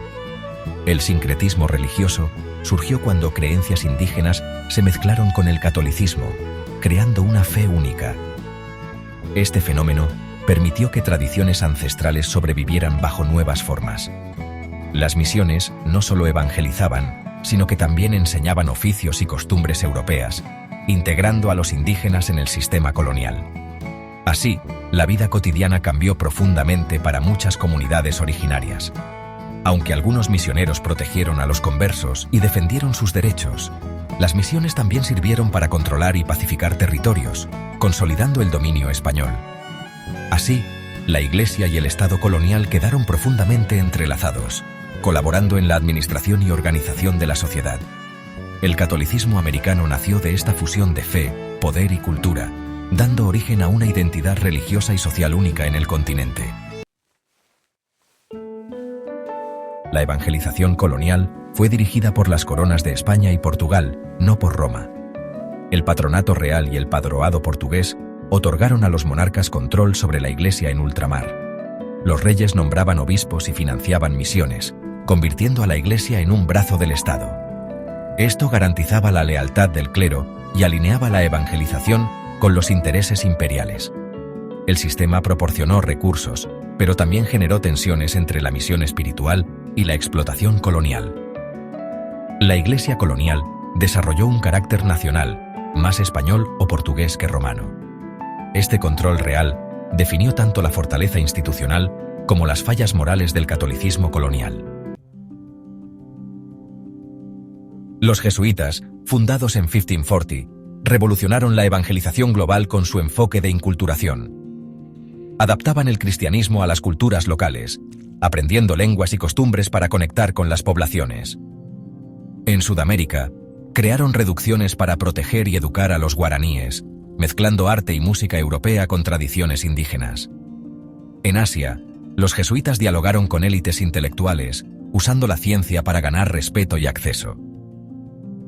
El sincretismo religioso surgió cuando creencias indígenas se mezclaron con el catolicismo, creando una fe única. Este fenómeno permitió que tradiciones ancestrales sobrevivieran bajo nuevas formas. Las misiones no solo evangelizaban, sino que también enseñaban oficios y costumbres europeas, integrando a los indígenas en el sistema colonial. Así, la vida cotidiana cambió profundamente para muchas comunidades originarias. Aunque algunos misioneros protegieron a los conversos y defendieron sus derechos, las misiones también sirvieron para controlar y pacificar territorios, consolidando el dominio español. Así, la Iglesia y el Estado colonial quedaron profundamente entrelazados, colaborando en la administración y organización de la sociedad. El catolicismo americano nació de esta fusión de fe, poder y cultura, dando origen a una identidad religiosa y social única en el continente. La evangelización colonial fue dirigida por las coronas de España y Portugal, no por Roma. El patronato real y el padroado portugués otorgaron a los monarcas control sobre la Iglesia en ultramar. Los reyes nombraban obispos y financiaban misiones, convirtiendo a la Iglesia en un brazo del Estado. Esto garantizaba la lealtad del clero y alineaba la evangelización con los intereses imperiales. El sistema proporcionó recursos, pero también generó tensiones entre la misión espiritual y la explotación colonial. La Iglesia colonial desarrolló un carácter nacional, más español o portugués que romano. Este control real definió tanto la fortaleza institucional como las fallas morales del catolicismo colonial. Los jesuitas, fundados en 1540, revolucionaron la evangelización global con su enfoque de inculturación. Adaptaban el cristianismo a las culturas locales, aprendiendo lenguas y costumbres para conectar con las poblaciones. En Sudamérica, crearon reducciones para proteger y educar a los guaraníes, mezclando arte y música europea con tradiciones indígenas. En Asia, los jesuitas dialogaron con élites intelectuales, usando la ciencia para ganar respeto y acceso.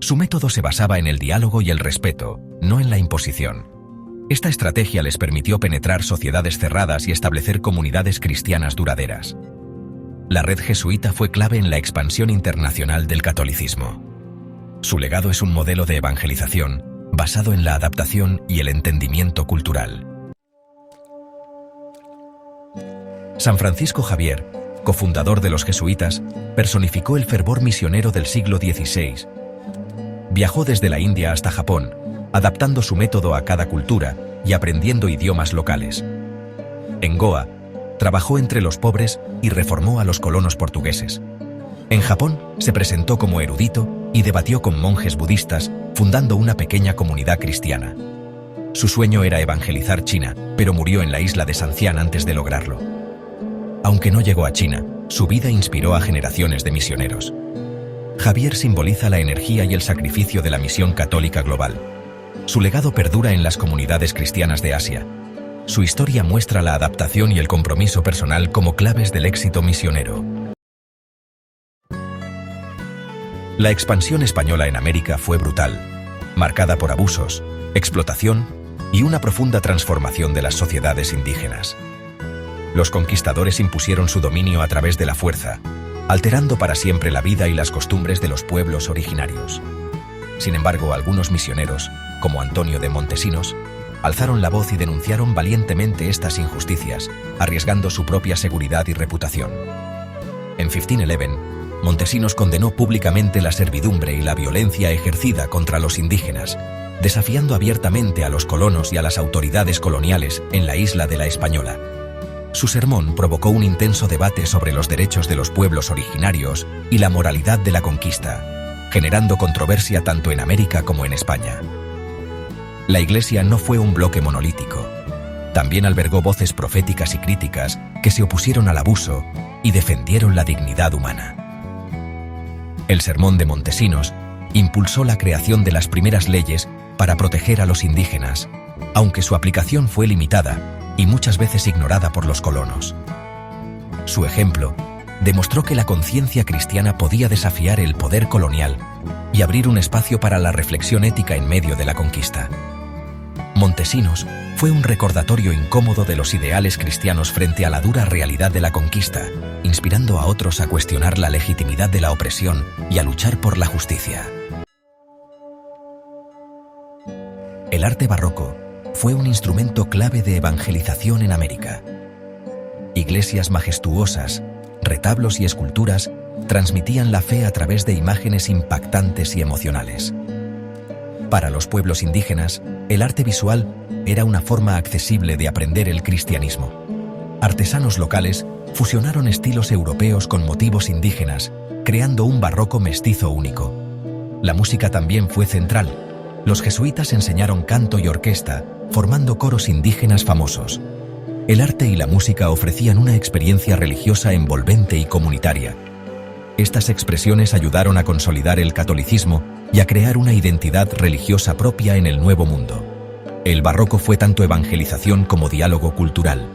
Su método se basaba en el diálogo y el respeto, no en la imposición. Esta estrategia les permitió penetrar sociedades cerradas y establecer comunidades cristianas duraderas. La red jesuita fue clave en la expansión internacional del catolicismo. Su legado es un modelo de evangelización basado en la adaptación y el entendimiento cultural. San Francisco Javier, cofundador de los jesuitas, personificó el fervor misionero del siglo XVI. Viajó desde la India hasta Japón, adaptando su método a cada cultura y aprendiendo idiomas locales. En Goa, trabajó entre los pobres y reformó a los colonos portugueses. En Japón, se presentó como erudito y debatió con monjes budistas, fundando una pequeña comunidad cristiana. Su sueño era evangelizar China, pero murió en la isla de Sancian antes de lograrlo. Aunque no llegó a China, su vida inspiró a generaciones de misioneros. Javier simboliza la energía y el sacrificio de la misión católica global. Su legado perdura en las comunidades cristianas de Asia. Su historia muestra la adaptación y el compromiso personal como claves del éxito misionero. La expansión española en América fue brutal, marcada por abusos, explotación y una profunda transformación de las sociedades indígenas. Los conquistadores impusieron su dominio a través de la fuerza, alterando para siempre la vida y las costumbres de los pueblos originarios. Sin embargo, algunos misioneros, como Antonio de Montesinos, alzaron la voz y denunciaron valientemente estas injusticias, arriesgando su propia seguridad y reputación. En 1511, Montesinos condenó públicamente la servidumbre y la violencia ejercida contra los indígenas, desafiando abiertamente a los colonos y a las autoridades coloniales en la isla de la Española. Su sermón provocó un intenso debate sobre los derechos de los pueblos originarios y la moralidad de la conquista, generando controversia tanto en América como en España. La Iglesia no fue un bloque monolítico. También albergó voces proféticas y críticas que se opusieron al abuso y defendieron la dignidad humana. El Sermón de Montesinos impulsó la creación de las primeras leyes para proteger a los indígenas, aunque su aplicación fue limitada y muchas veces ignorada por los colonos. Su ejemplo demostró que la conciencia cristiana podía desafiar el poder colonial y abrir un espacio para la reflexión ética en medio de la conquista. Montesinos fue un recordatorio incómodo de los ideales cristianos frente a la dura realidad de la conquista, inspirando a otros a cuestionar la legitimidad de la opresión y a luchar por la justicia. El arte barroco fue un instrumento clave de evangelización en América. Iglesias majestuosas, retablos y esculturas transmitían la fe a través de imágenes impactantes y emocionales. Para los pueblos indígenas, el arte visual era una forma accesible de aprender el cristianismo. Artesanos locales fusionaron estilos europeos con motivos indígenas, creando un barroco mestizo único. La música también fue central. Los jesuitas enseñaron canto y orquesta, formando coros indígenas famosos. El arte y la música ofrecían una experiencia religiosa envolvente y comunitaria. Estas expresiones ayudaron a consolidar el catolicismo y a crear una identidad religiosa propia en el Nuevo Mundo. El barroco fue tanto evangelización como diálogo cultural.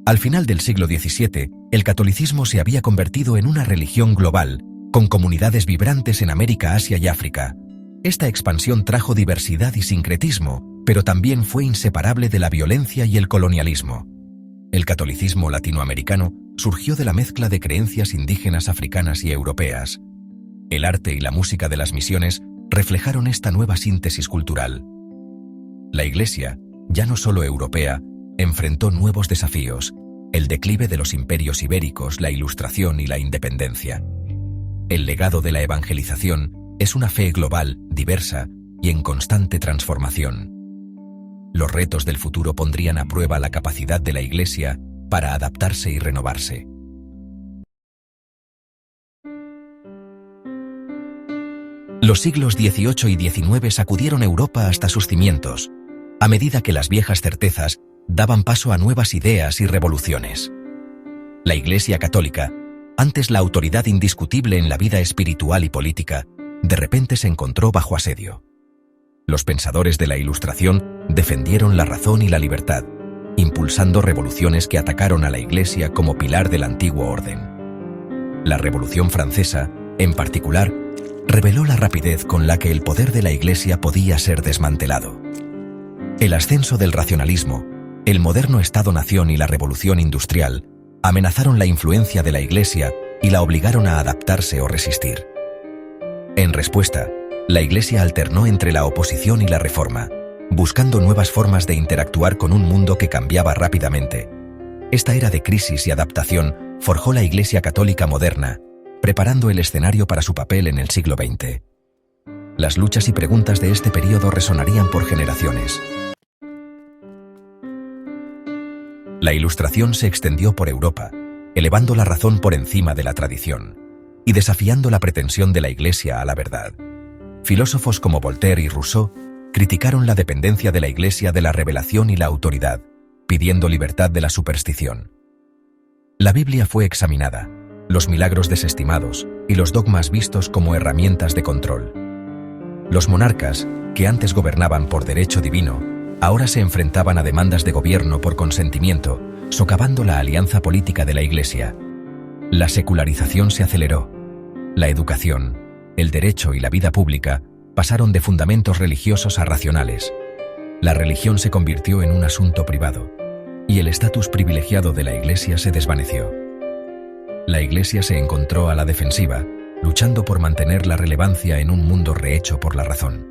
Al final del siglo XVII, el catolicismo se había convertido en una religión global, con comunidades vibrantes en América, Asia y África. Esta expansión trajo diversidad y sincretismo, pero también fue inseparable de la violencia y el colonialismo. El catolicismo latinoamericano surgió de la mezcla de creencias indígenas africanas y europeas. El arte y la música de las misiones reflejaron esta nueva síntesis cultural. La Iglesia, ya no solo europea, enfrentó nuevos desafíos: el declive de los imperios ibéricos, la Ilustración y la independencia. El legado de la evangelización es una fe global, diversa y en constante transformación. Los retos del futuro pondrían a prueba la capacidad de la Iglesia para adaptarse y renovarse. Los siglos XVIII y XIX sacudieron Europa hasta sus cimientos, a medida que las viejas certezas daban paso a nuevas ideas y revoluciones. La Iglesia católica, antes la autoridad indiscutible en la vida espiritual y política, de repente se encontró bajo asedio. Los pensadores de la Ilustración defendieron la razón y la libertad, impulsando revoluciones que atacaron a la Iglesia como pilar del antiguo orden. La Revolución Francesa, en particular, reveló la rapidez con la que el poder de la Iglesia podía ser desmantelado. El ascenso del racionalismo, el moderno Estado-nación y la Revolución Industrial amenazaron la influencia de la Iglesia y la obligaron a adaptarse o resistir. En respuesta, la Iglesia alternó entre la oposición y la reforma, buscando nuevas formas de interactuar con un mundo que cambiaba rápidamente. Esta era de crisis y adaptación forjó la Iglesia católica moderna, preparando el escenario para su papel en el siglo XX. Las luchas y preguntas de este período resonarían por generaciones. La Ilustración se extendió por Europa, elevando la razón por encima de la tradición y desafiando la pretensión de la Iglesia a la verdad. Filósofos como Voltaire y Rousseau criticaron la dependencia de la Iglesia de la revelación y la autoridad, pidiendo libertad de la superstición. La Biblia fue examinada, los milagros desestimados y los dogmas vistos como herramientas de control. Los monarcas, que antes gobernaban por derecho divino, ahora se enfrentaban a demandas de gobierno por consentimiento, socavando la alianza política de la Iglesia. La secularización se aceleró. La educación, el derecho y la vida pública pasaron de fundamentos religiosos a racionales. La religión se convirtió en un asunto privado, y el estatus privilegiado de la Iglesia se desvaneció. La Iglesia se encontró a la defensiva, luchando por mantener la relevancia en un mundo rehecho por la razón.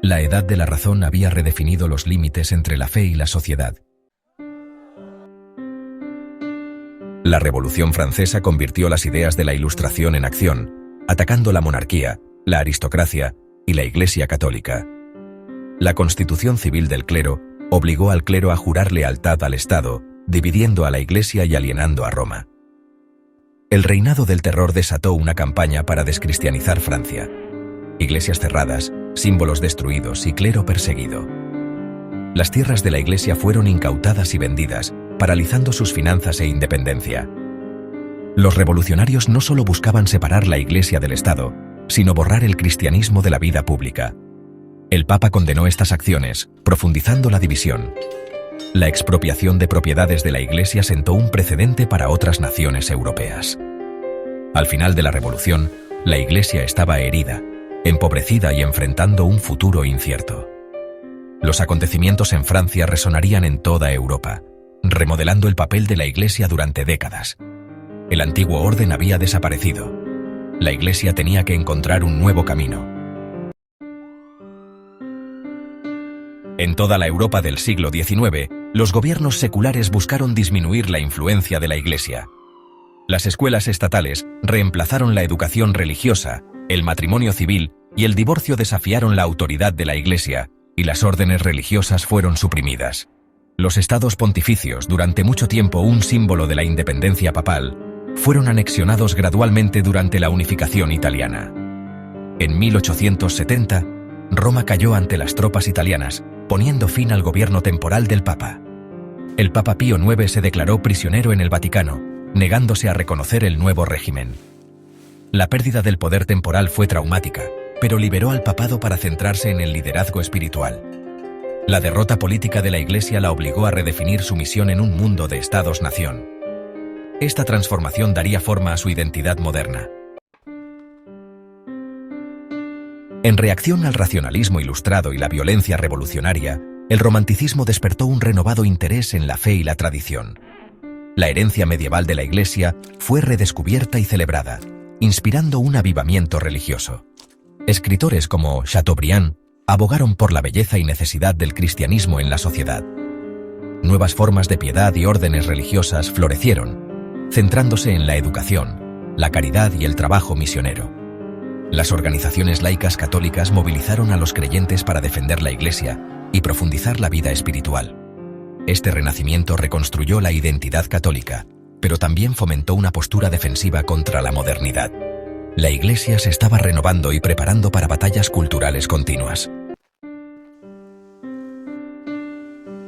La edad de la razón había redefinido los límites entre la fe y la sociedad. La Revolución Francesa convirtió las ideas de la Ilustración en acción, atacando la monarquía, la aristocracia y la Iglesia católica. La Constitución Civil del Clero obligó al clero a jurar lealtad al Estado, dividiendo a la Iglesia y alienando a Roma. el reinado del terror desató una campaña para descristianizar Francia. Iglesias cerradas, símbolos destruidos y clero perseguido. Las tierras de la Iglesia fueron incautadas y vendidas, paralizando sus finanzas e independencia. Los revolucionarios no solo buscaban separar la Iglesia del Estado, sino borrar el cristianismo de la vida pública. El Papa condenó estas acciones, profundizando la división. La expropiación de propiedades de la Iglesia sentó un precedente para otras naciones europeas. Al final de la Revolución, la Iglesia estaba herida, empobrecida y enfrentando un futuro incierto. Los acontecimientos en Francia resonarían en toda Europa, remodelando el papel de la Iglesia durante décadas. El antiguo orden había desaparecido. La Iglesia tenía que encontrar un nuevo camino. En toda la Europa del siglo XIX, los gobiernos seculares buscaron disminuir la influencia de la Iglesia. Las escuelas estatales reemplazaron la educación religiosa, el matrimonio civil y el divorcio desafiaron la autoridad de la Iglesia, y las órdenes religiosas fueron suprimidas. Los estados pontificios, durante mucho tiempo un símbolo de la independencia papal, fueron anexionados gradualmente durante la unificación italiana. En 1870, Roma cayó ante las tropas italianas, poniendo fin al gobierno temporal del Papa. El Papa Pío IX se declaró prisionero en el Vaticano, negándose a reconocer el nuevo régimen. La pérdida del poder temporal fue traumática, pero liberó al papado para centrarse en el liderazgo espiritual. La derrota política de la Iglesia la obligó a redefinir su misión en un mundo de estados-nación. Esta transformación daría forma a su identidad moderna. En reacción al racionalismo ilustrado y la violencia revolucionaria, el romanticismo despertó un renovado interés en la fe y la tradición. La herencia medieval de la Iglesia fue redescubierta y celebrada, inspirando un avivamiento religioso. Escritores como Chateaubriand abogaron por la belleza y necesidad del cristianismo en la sociedad. Nuevas formas de piedad y órdenes religiosas florecieron, centrándose en la educación, la caridad y el trabajo misionero. Las organizaciones laicas católicas movilizaron a los creyentes para defender la Iglesia y profundizar la vida espiritual. Este renacimiento reconstruyó la identidad católica, pero también fomentó una postura defensiva contra la modernidad. La Iglesia se estaba renovando y preparando para batallas culturales continuas.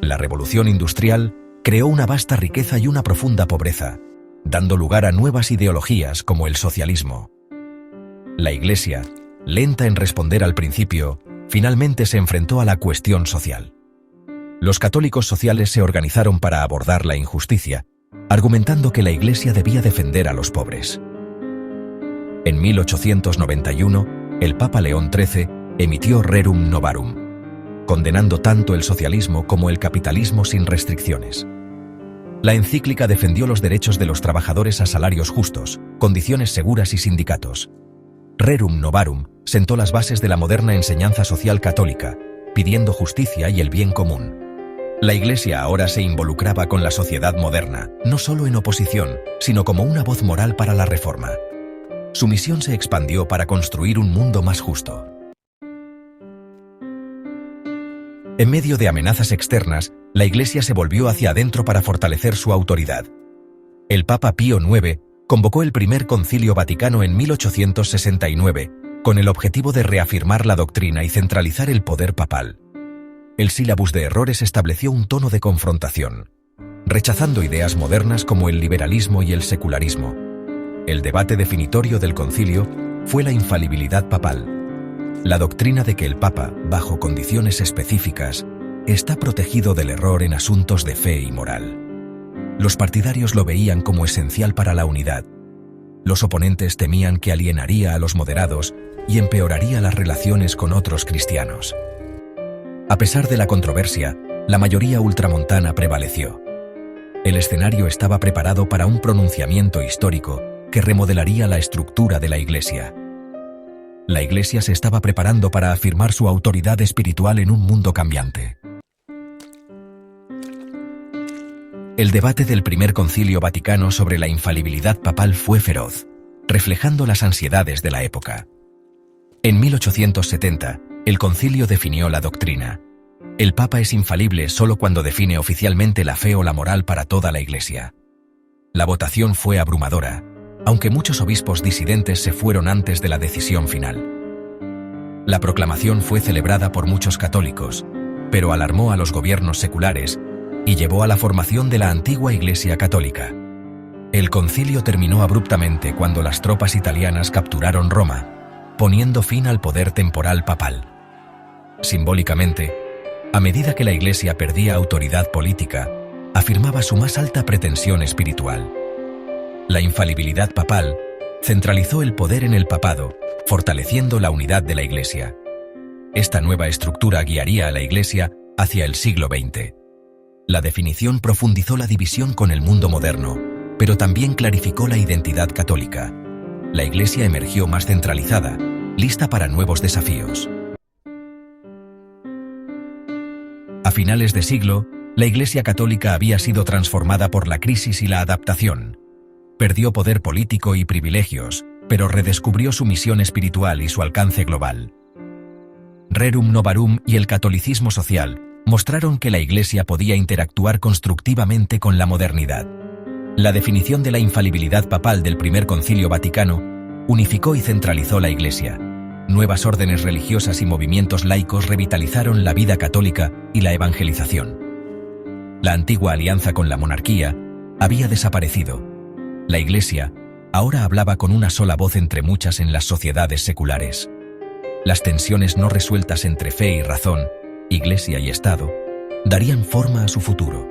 La revolución industrial creó una vasta riqueza y una profunda pobreza, dando lugar a nuevas ideologías como el socialismo. La Iglesia, lenta en responder al principio, finalmente se enfrentó a la cuestión social. Los católicos sociales se organizaron para abordar la injusticia, argumentando que la Iglesia debía defender a los pobres. En 1891, el Papa León XIII emitió Rerum Novarum, condenando tanto el socialismo como el capitalismo sin restricciones. La encíclica defendió los derechos de los trabajadores a salarios justos, condiciones seguras y sindicatos. Rerum Novarum sentó las bases de la moderna enseñanza social católica, pidiendo justicia y el bien común. La Iglesia ahora se involucraba con la sociedad moderna, no solo en oposición, sino como una voz moral para la reforma. Su misión se expandió para construir un mundo más justo. En medio de amenazas externas, la Iglesia se volvió hacia adentro para fortalecer su autoridad. El Papa Pío IX convocó el primer Concilio Vaticano en 1869, con el objetivo de reafirmar la doctrina y centralizar el poder papal. El sílabus de errores estableció un tono de confrontación, rechazando ideas modernas como el liberalismo y el secularismo. El debate definitorio del concilio fue la infalibilidad papal, la doctrina de que el Papa, bajo condiciones específicas, está protegido del error en asuntos de fe y moral. Los partidarios lo veían como esencial para la unidad. Los oponentes temían que alienaría a los moderados y empeoraría las relaciones con otros cristianos. A pesar de la controversia, la mayoría ultramontana prevaleció. El escenario estaba preparado para un pronunciamiento histórico que remodelaría la estructura de la Iglesia. La Iglesia se estaba preparando para afirmar su autoridad espiritual en un mundo cambiante. El debate del Primer Concilio Vaticano sobre la infalibilidad papal fue feroz, reflejando las ansiedades de la época. En 1870, el concilio definió la doctrina. El Papa es infalible solo cuando define oficialmente la fe o la moral para toda la Iglesia. La votación fue abrumadora. aunque muchos obispos disidentes se fueron antes de la decisión final. La proclamación fue celebrada por muchos católicos, pero alarmó a los gobiernos seculares y llevó a la formación de la antigua Iglesia Católica. El concilio terminó abruptamente cuando las tropas italianas capturaron Roma, poniendo fin al poder temporal papal. Simbólicamente, a medida que la Iglesia perdía autoridad política, afirmaba su más alta pretensión espiritual. La infalibilidad papal centralizó el poder en el papado, fortaleciendo la unidad de la Iglesia. Esta nueva estructura guiaría a la Iglesia hacia el siglo XX. La definición profundizó la división con el mundo moderno, pero también clarificó la identidad católica. La Iglesia emergió más centralizada, lista para nuevos desafíos. A finales de siglo, la Iglesia Católica había sido transformada por la crisis y la adaptación. Perdió poder político y privilegios, pero redescubrió su misión espiritual y su alcance global. Rerum Novarum y el catolicismo social mostraron que la Iglesia podía interactuar constructivamente con la modernidad. La definición de la infalibilidad papal del Primer Concilio Vaticano unificó y centralizó la Iglesia. Nuevas órdenes religiosas y movimientos laicos revitalizaron la vida católica y la evangelización. La antigua alianza con la monarquía había desaparecido. La Iglesia ahora hablaba con una sola voz entre muchas en las sociedades seculares. Las tensiones no resueltas entre fe y razón, Iglesia y Estado, darían forma a su futuro.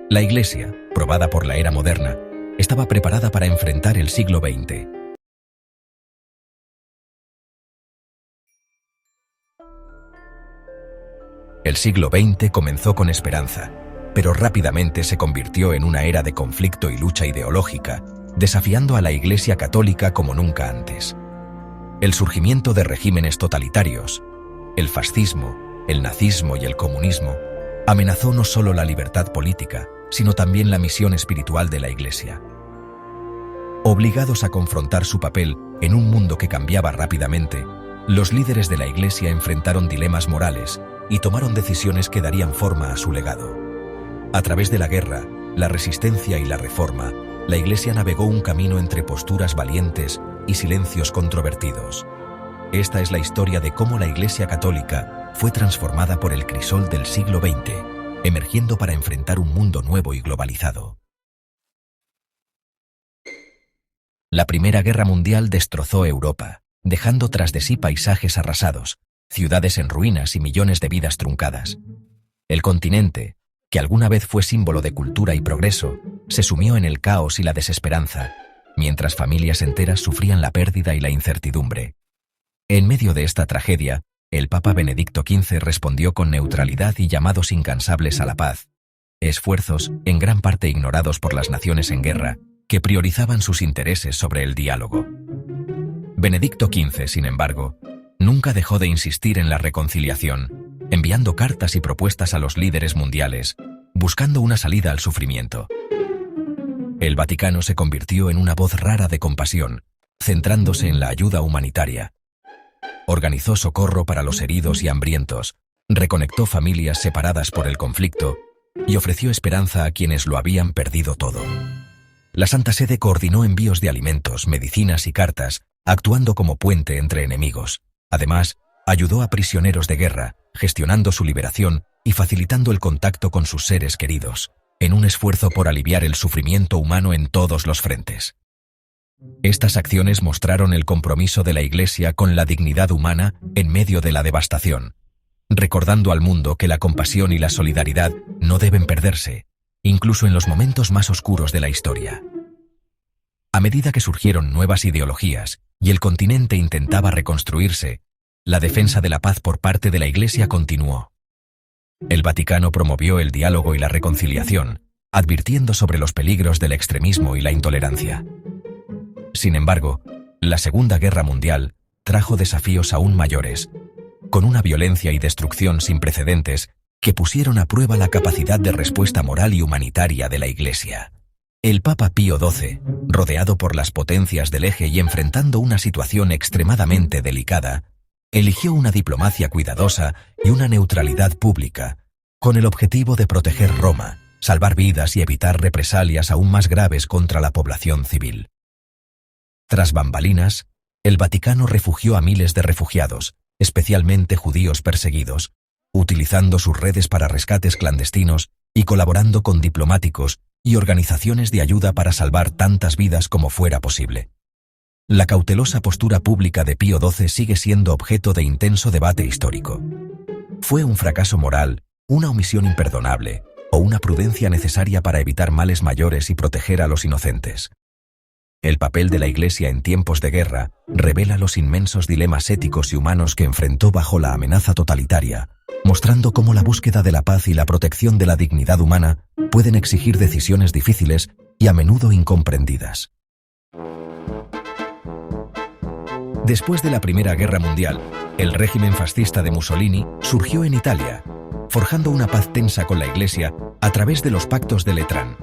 La Iglesia, probada por la era moderna, estaba preparada para enfrentar el siglo XX. El siglo XX comenzó con esperanza, pero rápidamente se convirtió en una era de conflicto y lucha ideológica, desafiando a la Iglesia Católica como nunca antes. El surgimiento de regímenes totalitarios, el fascismo, el nazismo y el comunismo, amenazó no solo la libertad política, sino también la misión espiritual de la Iglesia. Obligados a confrontar su papel en un mundo que cambiaba rápidamente, los líderes de la Iglesia enfrentaron dilemas morales y tomaron decisiones que darían forma a su legado. A través de la guerra, la resistencia y la reforma, la Iglesia navegó un camino entre posturas valientes y silencios controvertidos. Esta es la historia de cómo la Iglesia Católica fue transformada por el crisol del siglo XX, emergiendo para enfrentar un mundo nuevo y globalizado. La Primera Guerra Mundial destrozó Europa, dejando tras de sí paisajes arrasados, ciudades en ruinas y millones de vidas truncadas. El continente, que alguna vez fue símbolo de cultura y progreso, se sumió en el caos y la desesperanza, mientras familias enteras sufrían la pérdida y la incertidumbre. En medio de esta tragedia, el Papa Benedicto XV respondió con neutralidad y llamados incansables a la paz, esfuerzos en gran parte ignorados por las naciones en guerra, que priorizaban sus intereses sobre el diálogo. Benedicto XV, sin embargo, nunca dejó de insistir en la reconciliación, enviando cartas y propuestas a los líderes mundiales, buscando una salida al sufrimiento. El Vaticano se convirtió en una voz rara de compasión, centrándose en la ayuda humanitaria. Organizó socorro para los heridos y hambrientos, reconectó familias separadas por el conflicto y ofreció esperanza a quienes lo habían perdido todo. La Santa Sede coordinó envíos de alimentos, medicinas y cartas, actuando como puente entre enemigos. Además, ayudó a prisioneros de guerra, gestionando su liberación y facilitando el contacto con sus seres queridos, en un esfuerzo por aliviar el sufrimiento humano en todos los frentes. Estas acciones mostraron el compromiso de la Iglesia con la dignidad humana en medio de la devastación, recordando al mundo que la compasión y la solidaridad no deben perderse, incluso en los momentos más oscuros de la historia. A medida que surgieron nuevas ideologías y el continente intentaba reconstruirse, la defensa de la paz por parte de la Iglesia continuó. El Vaticano promovió el diálogo y la reconciliación, advirtiendo sobre los peligros del extremismo y la intolerancia. Sin embargo, la Segunda Guerra Mundial trajo desafíos aún mayores, con una violencia y destrucción sin precedentes que pusieron a prueba la capacidad de respuesta moral y humanitaria de la Iglesia. El Papa Pío XII, rodeado por las potencias del Eje y enfrentando una situación extremadamente delicada, eligió una diplomacia cuidadosa y una neutralidad pública, con el objetivo de proteger Roma, salvar vidas y evitar represalias aún más graves contra la población civil. Tras bambalinas, el Vaticano refugió a miles de refugiados, especialmente judíos perseguidos, utilizando sus redes para rescates clandestinos y colaborando con diplomáticos y organizaciones de ayuda para salvar tantas vidas como fuera posible. La cautelosa postura pública de Pío XII sigue siendo objeto de intenso debate histórico. ¿Fue un fracaso moral, una omisión imperdonable o una prudencia necesaria para evitar males mayores y proteger a los inocentes? El papel de la Iglesia en tiempos de guerra revela los inmensos dilemas éticos y humanos que enfrentó bajo la amenaza totalitaria, mostrando cómo la búsqueda de la paz y la protección de la dignidad humana pueden exigir decisiones difíciles y a menudo incomprendidas. Después de la Primera Guerra Mundial, el régimen fascista de Mussolini surgió en Italia, forjando una paz tensa con la Iglesia a través de los pactos de Letrán.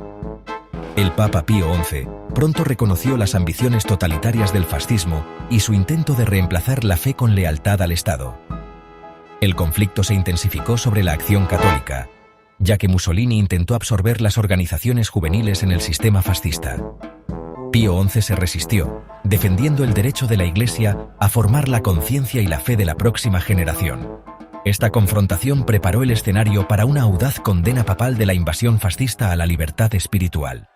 El Papa Pío XI pronto reconoció las ambiciones totalitarias del fascismo y su intento de reemplazar la fe con lealtad al Estado. El conflicto se intensificó sobre la Acción Católica, ya que Mussolini intentó absorber las organizaciones juveniles en el sistema fascista. Pío XI se resistió, defendiendo el derecho de la Iglesia a formar la conciencia y la fe de la próxima generación. Esta confrontación preparó el escenario para una audaz condena papal de la invasión fascista a la libertad espiritual.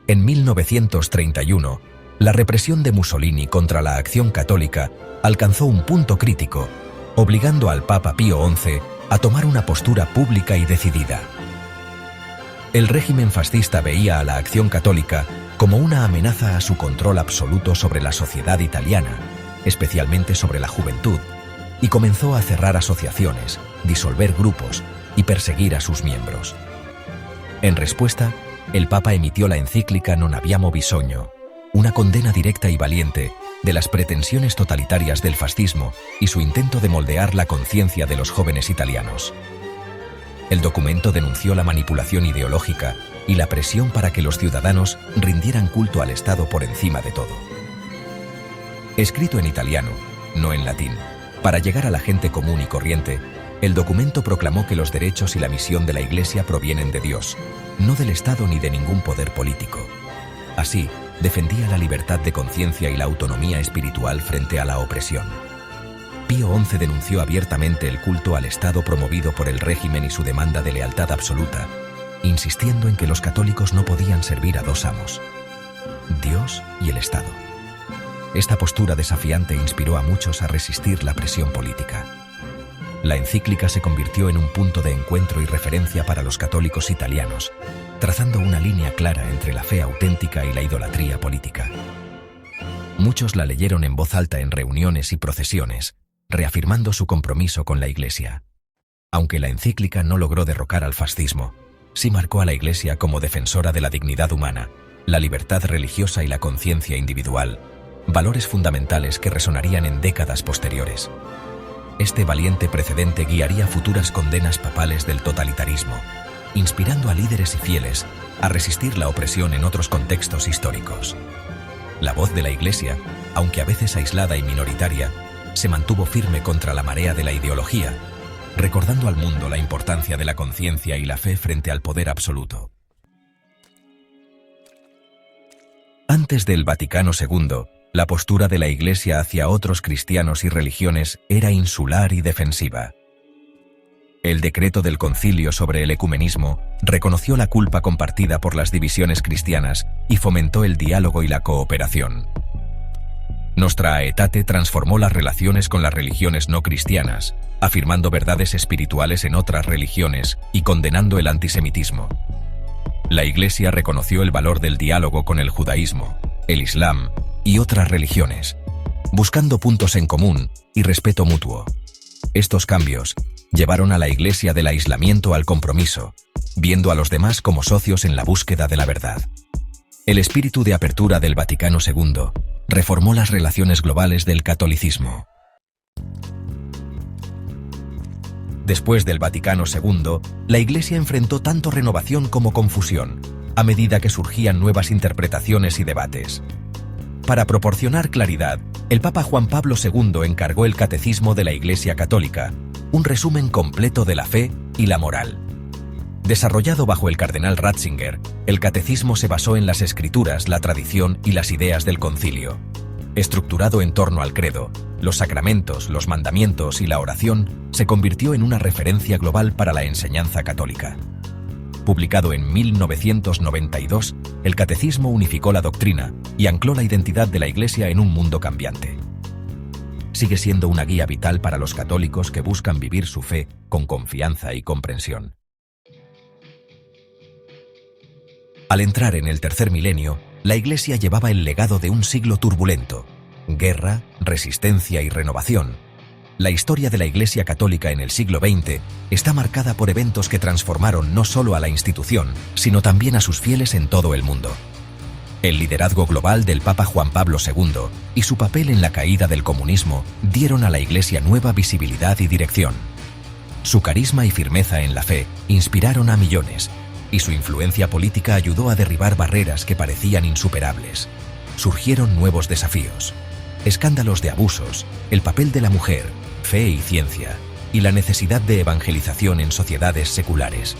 En 1931, la represión de Mussolini contra la Acción Católica alcanzó un punto crítico, obligando al Papa Pío XI a tomar una postura pública y decidida. El régimen fascista veía a la Acción Católica como una amenaza a su control absoluto sobre la sociedad italiana, especialmente sobre la juventud, y comenzó a cerrar asociaciones, disolver grupos y perseguir a sus miembros. En respuesta, el Papa emitió la encíclica Non abbiamo bisogno, una condena directa y valiente de las pretensiones totalitarias del fascismo y su intento de moldear la conciencia de los jóvenes italianos. El documento denunció la manipulación ideológica y la presión para que los ciudadanos rindieran culto al Estado por encima de todo. Escrito en italiano, no en latín, para llegar a la gente común y corriente, el documento proclamó que los derechos y la misión de la Iglesia provienen de Dios, no del Estado ni de ningún poder político. Así, defendía la libertad de conciencia y la autonomía espiritual frente a la opresión. Pío XI denunció abiertamente el culto al Estado promovido por el régimen y su demanda de lealtad absoluta, insistiendo en que los católicos no podían servir a dos amos, Dios y el Estado. Esta postura desafiante inspiró a muchos a resistir la presión política. La encíclica se convirtió en un punto de encuentro y referencia para los católicos italianos, trazando una línea clara entre la fe auténtica y la idolatría política. Muchos la leyeron en voz alta en reuniones y procesiones, reafirmando su compromiso con la Iglesia. Aunque la encíclica no logró derrocar al fascismo, sí marcó a la Iglesia como defensora de la dignidad humana, la libertad religiosa y la conciencia individual, valores fundamentales que resonarían en décadas posteriores. Este valiente precedente guiaría futuras condenas papales del totalitarismo, inspirando a líderes y fieles a resistir la opresión en otros contextos históricos. La voz de la Iglesia, aunque a veces aislada y minoritaria, se mantuvo firme contra la marea de la ideología, recordando al mundo la importancia de la conciencia y la fe frente al poder absoluto. Antes del Vaticano II, la postura de la Iglesia hacia otros cristianos y religiones era insular y defensiva. El decreto del Concilio sobre el ecumenismo reconoció la culpa compartida por las divisiones cristianas y fomentó el diálogo y la cooperación. Nostra Aetate transformó las relaciones con las religiones no cristianas, afirmando verdades espirituales en otras religiones y condenando el antisemitismo. La Iglesia reconoció el valor del diálogo con el judaísmo, el islam y otras religiones, buscando puntos en común y respeto mutuo. Estos cambios llevaron a la Iglesia del aislamiento al compromiso, viendo a los demás como socios en la búsqueda de la verdad. El espíritu de apertura del Vaticano II reformó las relaciones globales del catolicismo. Después del Vaticano II, la Iglesia enfrentó tanto renovación como confusión, a medida que surgían nuevas interpretaciones y debates. Para proporcionar claridad, el Papa Juan Pablo II encargó el Catecismo de la Iglesia Católica, un resumen completo de la fe y la moral. Desarrollado bajo el cardenal Ratzinger, el catecismo se basó en las escrituras, la tradición y las ideas del concilio. Estructurado en torno al credo, los sacramentos, los mandamientos y la oración, se convirtió en una referencia global para la enseñanza católica. Publicado en 1992, el catecismo unificó la doctrina y ancló la identidad de la Iglesia en un mundo cambiante. Sigue siendo una guía vital para los católicos que buscan vivir su fe con confianza y comprensión. Al entrar en el tercer milenio, la Iglesia llevaba el legado de un siglo turbulento: guerra, resistencia y renovación. La historia de la Iglesia Católica en el siglo XX está marcada por eventos que transformaron no solo a la institución, sino también a sus fieles en todo el mundo. El liderazgo global del Papa Juan Pablo II y su papel en la caída del comunismo dieron a la Iglesia nueva visibilidad y dirección. Su carisma y firmeza en la fe inspiraron a millones, y su influencia política ayudó a derribar barreras que parecían insuperables. Surgieron nuevos desafíos: escándalos de abusos, el papel de la mujer, fe y ciencia, y la necesidad de evangelización en sociedades seculares.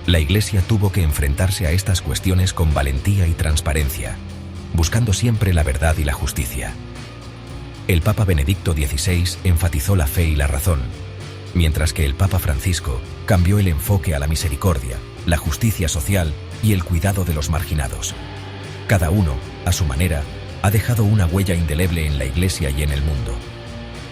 La Iglesia tuvo que enfrentarse a estas cuestiones con valentía y transparencia, buscando siempre la verdad y la justicia. El Papa Benedicto XVI enfatizó la fe y la razón, mientras que el Papa Francisco cambió el enfoque a la misericordia, la justicia social y el cuidado de los marginados. Cada uno, a su manera, ha dejado una huella indeleble en la Iglesia y en el mundo.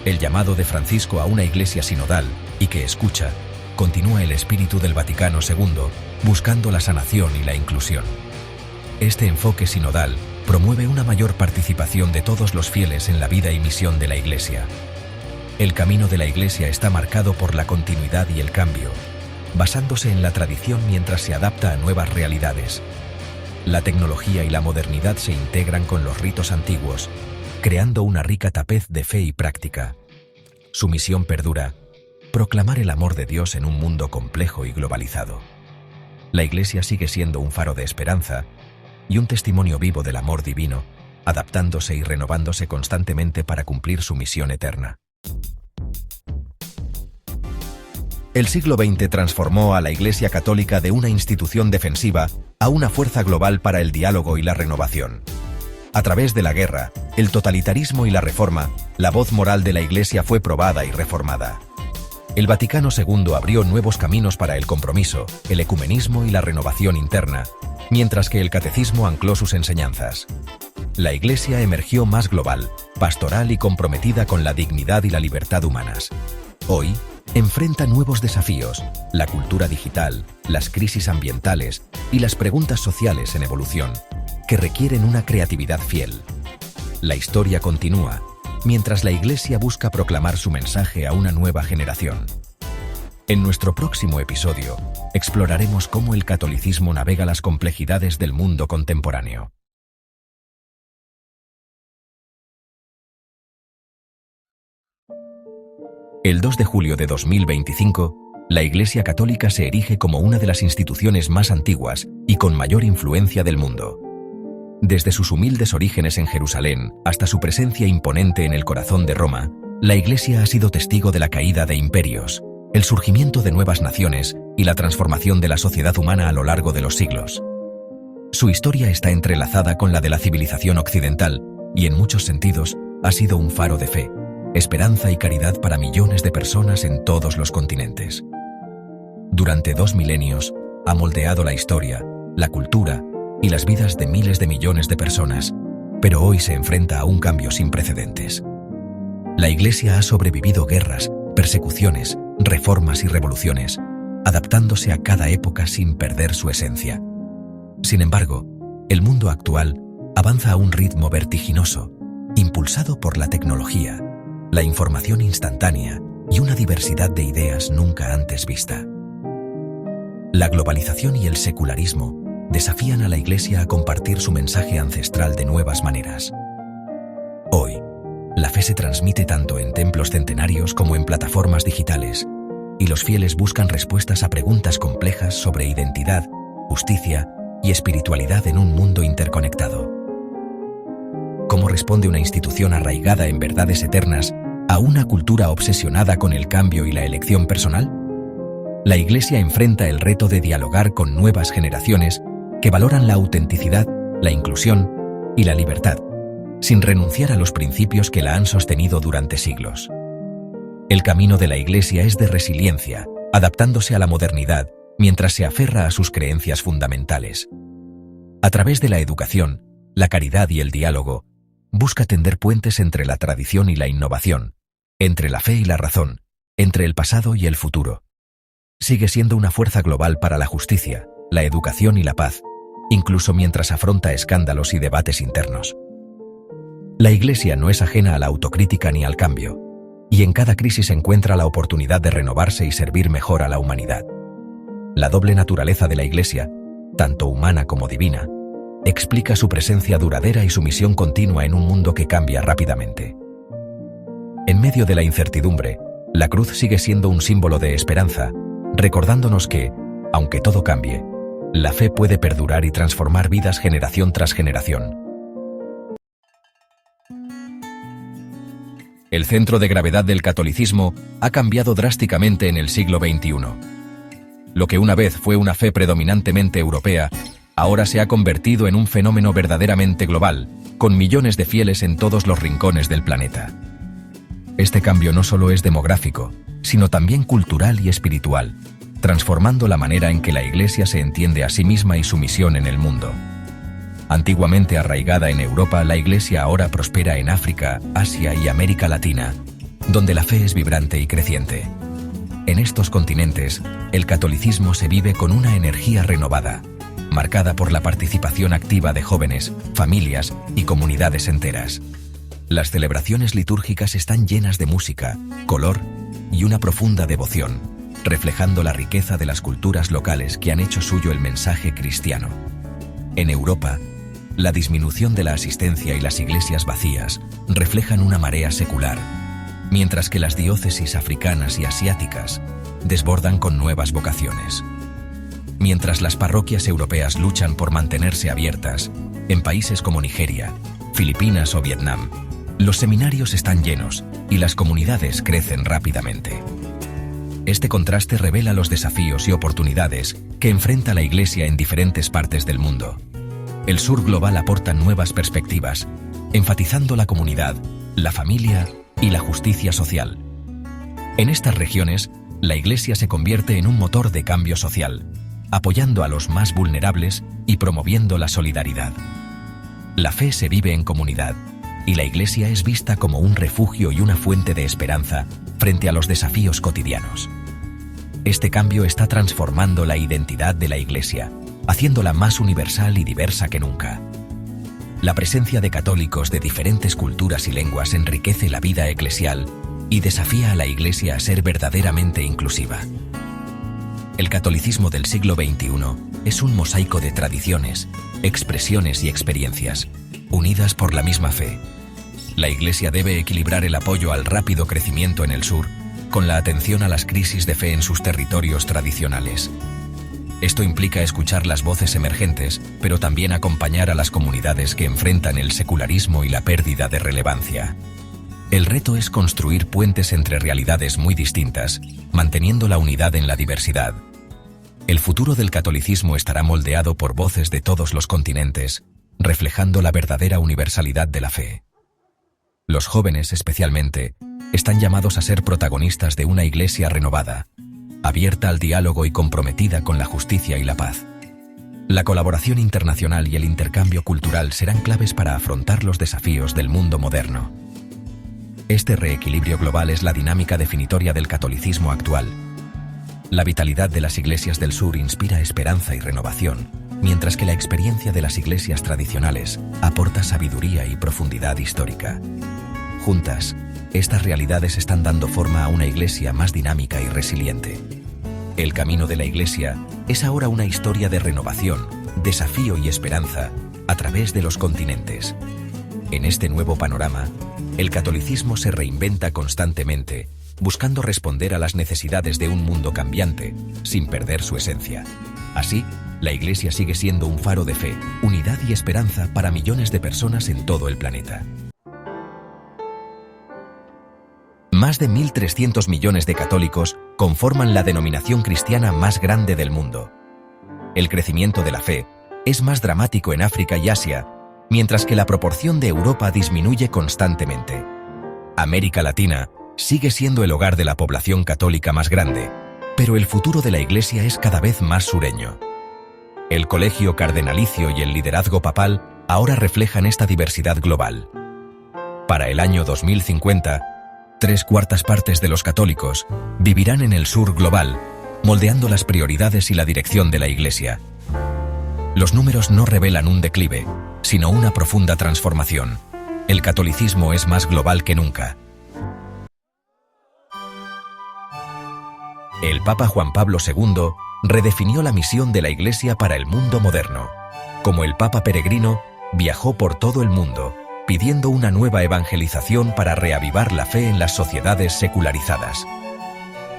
El llamado de Francisco a una Iglesia sinodal y que escucha continúa el espíritu del Vaticano II, buscando la sanación y la inclusión. Este enfoque sinodal promueve una mayor participación de todos los fieles en la vida y misión de la Iglesia. El camino de la Iglesia está marcado por la continuidad y el cambio, basándose en la tradición mientras se adapta a nuevas realidades. La tecnología y la modernidad se integran con los ritos antiguos, creando una rica tapez de fe y práctica. Su misión perdura: proclamar el amor de Dios en un mundo complejo y globalizado. La Iglesia sigue siendo un faro de esperanza y un testimonio vivo del amor divino, adaptándose y renovándose constantemente para cumplir su misión eterna. El siglo XX transformó a la Iglesia Católica de una institución defensiva a una fuerza global para el diálogo y la renovación. A través de la guerra, el totalitarismo y la reforma, la voz moral de la Iglesia fue probada y reformada. El Vaticano II abrió nuevos caminos para el compromiso, el ecumenismo y la renovación interna, mientras que el catecismo ancló sus enseñanzas. La Iglesia emergió más global, pastoral y comprometida con la dignidad y la libertad humanas. Hoy, enfrenta nuevos desafíos: la cultura digital, las crisis ambientales y las preguntas sociales en evolución, que requieren una creatividad fiel. La historia continúa, mientras la Iglesia busca proclamar su mensaje a una nueva generación. En nuestro próximo episodio, exploraremos cómo el catolicismo navega las complejidades del mundo contemporáneo. El 2 de julio de 2025, la Iglesia Católica se erige como una de las instituciones más antiguas y con mayor influencia del mundo. Desde sus humildes orígenes en Jerusalén hasta su presencia imponente en el corazón de Roma, la Iglesia ha sido testigo de la caída de imperios, el surgimiento de nuevas naciones y la transformación de la sociedad humana a lo largo de los siglos. Su historia está entrelazada con la de la civilización occidental y, en muchos sentidos, ha sido un faro de fe, esperanza y caridad para millones de personas en todos los continentes. Durante 2 milenios, ha moldeado la historia, la cultura y las vidas de miles de millones de personas, pero hoy se enfrenta a un cambio sin precedentes. La Iglesia ha sobrevivido guerras, persecuciones, reformas y revoluciones, adaptándose a cada época sin perder su esencia. Sin embargo, el mundo actual avanza a un ritmo vertiginoso, impulsado por la tecnología, la información instantánea y una diversidad de ideas nunca antes vista. La globalización y el secularismo desafían a la Iglesia a compartir su mensaje ancestral de nuevas maneras. Hoy, la fe se transmite tanto en templos centenarios como en plataformas digitales, y los fieles buscan respuestas a preguntas complejas sobre identidad, justicia y espiritualidad en un mundo interconectado. ¿Cómo responde una institución arraigada en verdades eternas a una cultura obsesionada con el cambio y la elección personal? la Iglesia enfrenta el reto de dialogar con nuevas generaciones que valoran la autenticidad, la inclusión y la libertad, sin renunciar a los principios que la han sostenido durante siglos. El camino de la Iglesia es de resiliencia, adaptándose a la modernidad mientras se aferra a sus creencias fundamentales. A través de la educación, la caridad y el diálogo, busca tender puentes entre la tradición y la innovación, entre la fe y la razón, entre el pasado y el futuro. Sigue siendo una fuerza global para la justicia, la educación y la paz, incluso mientras afronta escándalos y debates internos. La Iglesia no es ajena a la autocrítica ni al cambio, y en cada crisis encuentra la oportunidad de renovarse y servir mejor a la humanidad. La doble naturaleza de la Iglesia, tanto humana como divina, explica su presencia duradera y su misión continua en un mundo que cambia rápidamente. En medio de la incertidumbre, la cruz sigue siendo un símbolo de esperanza, recordándonos que, aunque todo cambie, la fe puede perdurar y transformar vidas generación tras generación. El centro de gravedad del catolicismo ha cambiado drásticamente en el siglo XXI. Lo que una vez fue una fe predominantemente europea, ahora se ha convertido en un fenómeno verdaderamente global, con millones de fieles en todos los rincones del planeta. Este cambio no solo es demográfico, sino también cultural y espiritual, transformando la manera en que la Iglesia se entiende a sí misma y su misión en el mundo. Antiguamente arraigada en Europa, la Iglesia ahora prospera en África, Asia y América Latina, donde la fe es vibrante y creciente. En estos continentes, el catolicismo se vive con una energía renovada, marcada por la participación activa de jóvenes, familias y comunidades enteras. Las celebraciones litúrgicas están llenas de música, color y una profunda devoción, reflejando la riqueza de las culturas locales que han hecho suyo el mensaje cristiano. En Europa, la disminución de la asistencia y las iglesias vacías reflejan una marea secular, mientras que las diócesis africanas y asiáticas desbordan con nuevas vocaciones. Mientras las parroquias europeas luchan por mantenerse abiertas, en países como Nigeria, Filipinas o Vietnam, los seminarios están llenos y las comunidades crecen rápidamente. Este contraste revela los desafíos y oportunidades que enfrenta la Iglesia en diferentes partes del mundo. El sur global aporta nuevas perspectivas, enfatizando la comunidad, la familia y la justicia social. En estas regiones, la Iglesia se convierte en un motor de cambio social, apoyando a los más vulnerables y promoviendo la solidaridad. La fe se vive en comunidad, y la Iglesia es vista como un refugio y una fuente de esperanza frente a los desafíos cotidianos. Este cambio está transformando la identidad de la Iglesia, haciéndola más universal y diversa que nunca. La presencia de católicos de diferentes culturas y lenguas enriquece la vida eclesial y desafía a la Iglesia a ser verdaderamente inclusiva. El catolicismo del siglo XXI es un mosaico de tradiciones, expresiones y experiencias, unidas por la misma fe. La Iglesia debe equilibrar el apoyo al rápido crecimiento en el sur con la atención a las crisis de fe en sus territorios tradicionales. Esto implica escuchar las voces emergentes, pero también acompañar a las comunidades que enfrentan el secularismo y la pérdida de relevancia. El reto es construir puentes entre realidades muy distintas, manteniendo la unidad en la diversidad. El futuro del catolicismo estará moldeado por voces de todos los continentes, reflejando la verdadera universalidad de la fe. Los jóvenes, especialmente, están llamados a ser protagonistas de una Iglesia renovada, abierta al diálogo y comprometida con la justicia y la paz. La colaboración internacional y el intercambio cultural serán claves para afrontar los desafíos del mundo moderno. Este reequilibrio global es la dinámica definitoria del catolicismo actual. La vitalidad de las iglesias del sur inspira esperanza y renovación, mientras que la experiencia de las iglesias tradicionales aporta sabiduría y profundidad histórica. Juntas, estas realidades están dando forma a una iglesia más dinámica y resiliente. El camino de la Iglesia es ahora una historia de renovación, desafío y esperanza a través de los continentes. En este nuevo panorama, el catolicismo se reinventa constantemente, buscando responder a las necesidades de un mundo cambiante, sin perder su esencia. Así, la Iglesia sigue siendo un faro de fe, unidad y esperanza para millones de personas en todo el planeta. Más de 1.300 millones de católicos conforman la denominación cristiana más grande del mundo. El crecimiento de la fe es más dramático en África y Asia, mientras que la proporción de Europa disminuye constantemente. América Latina sigue siendo el hogar de la población católica más grande, pero el futuro de la Iglesia es cada vez más sureño. El colegio cardenalicio y el liderazgo papal ahora reflejan esta diversidad global. Para el año 2050, 3/4 partes de los católicos vivirán en el sur global, moldeando las prioridades y la dirección de la Iglesia. Los números no revelan un declive, sino una profunda transformación. El catolicismo es más global que nunca. El Papa Juan Pablo II redefinió la misión de la Iglesia para el mundo moderno. Como el Papa peregrino, viajó por todo el mundo, pidiendo una nueva evangelización para reavivar la fe en las sociedades secularizadas.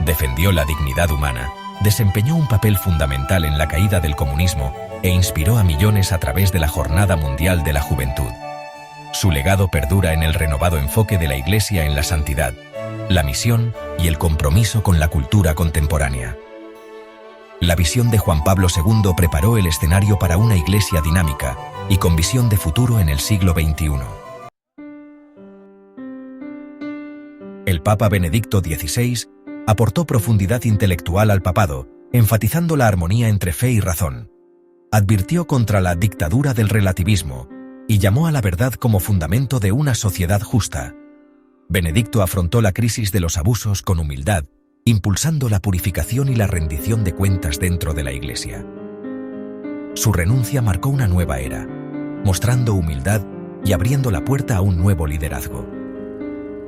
Defendió la dignidad humana, desempeñó un papel fundamental en la caída del comunismo e inspiró a millones a través de la Jornada Mundial de la Juventud. Su legado perdura en el renovado enfoque de la Iglesia en la santidad, la misión y el compromiso con la cultura contemporánea. La visión de Juan Pablo II preparó el escenario para una Iglesia dinámica y con visión de futuro en el siglo XXI. El Papa Benedicto XVI aportó profundidad intelectual al papado, enfatizando la armonía entre fe y razón. Advirtió contra la dictadura del relativismo y llamó a la verdad como fundamento de una sociedad justa. Benedicto afrontó la crisis de los abusos con humildad, impulsando la purificación y la rendición de cuentas dentro de la Iglesia. Su renuncia marcó una nueva era, mostrando humildad y abriendo la puerta a un nuevo liderazgo.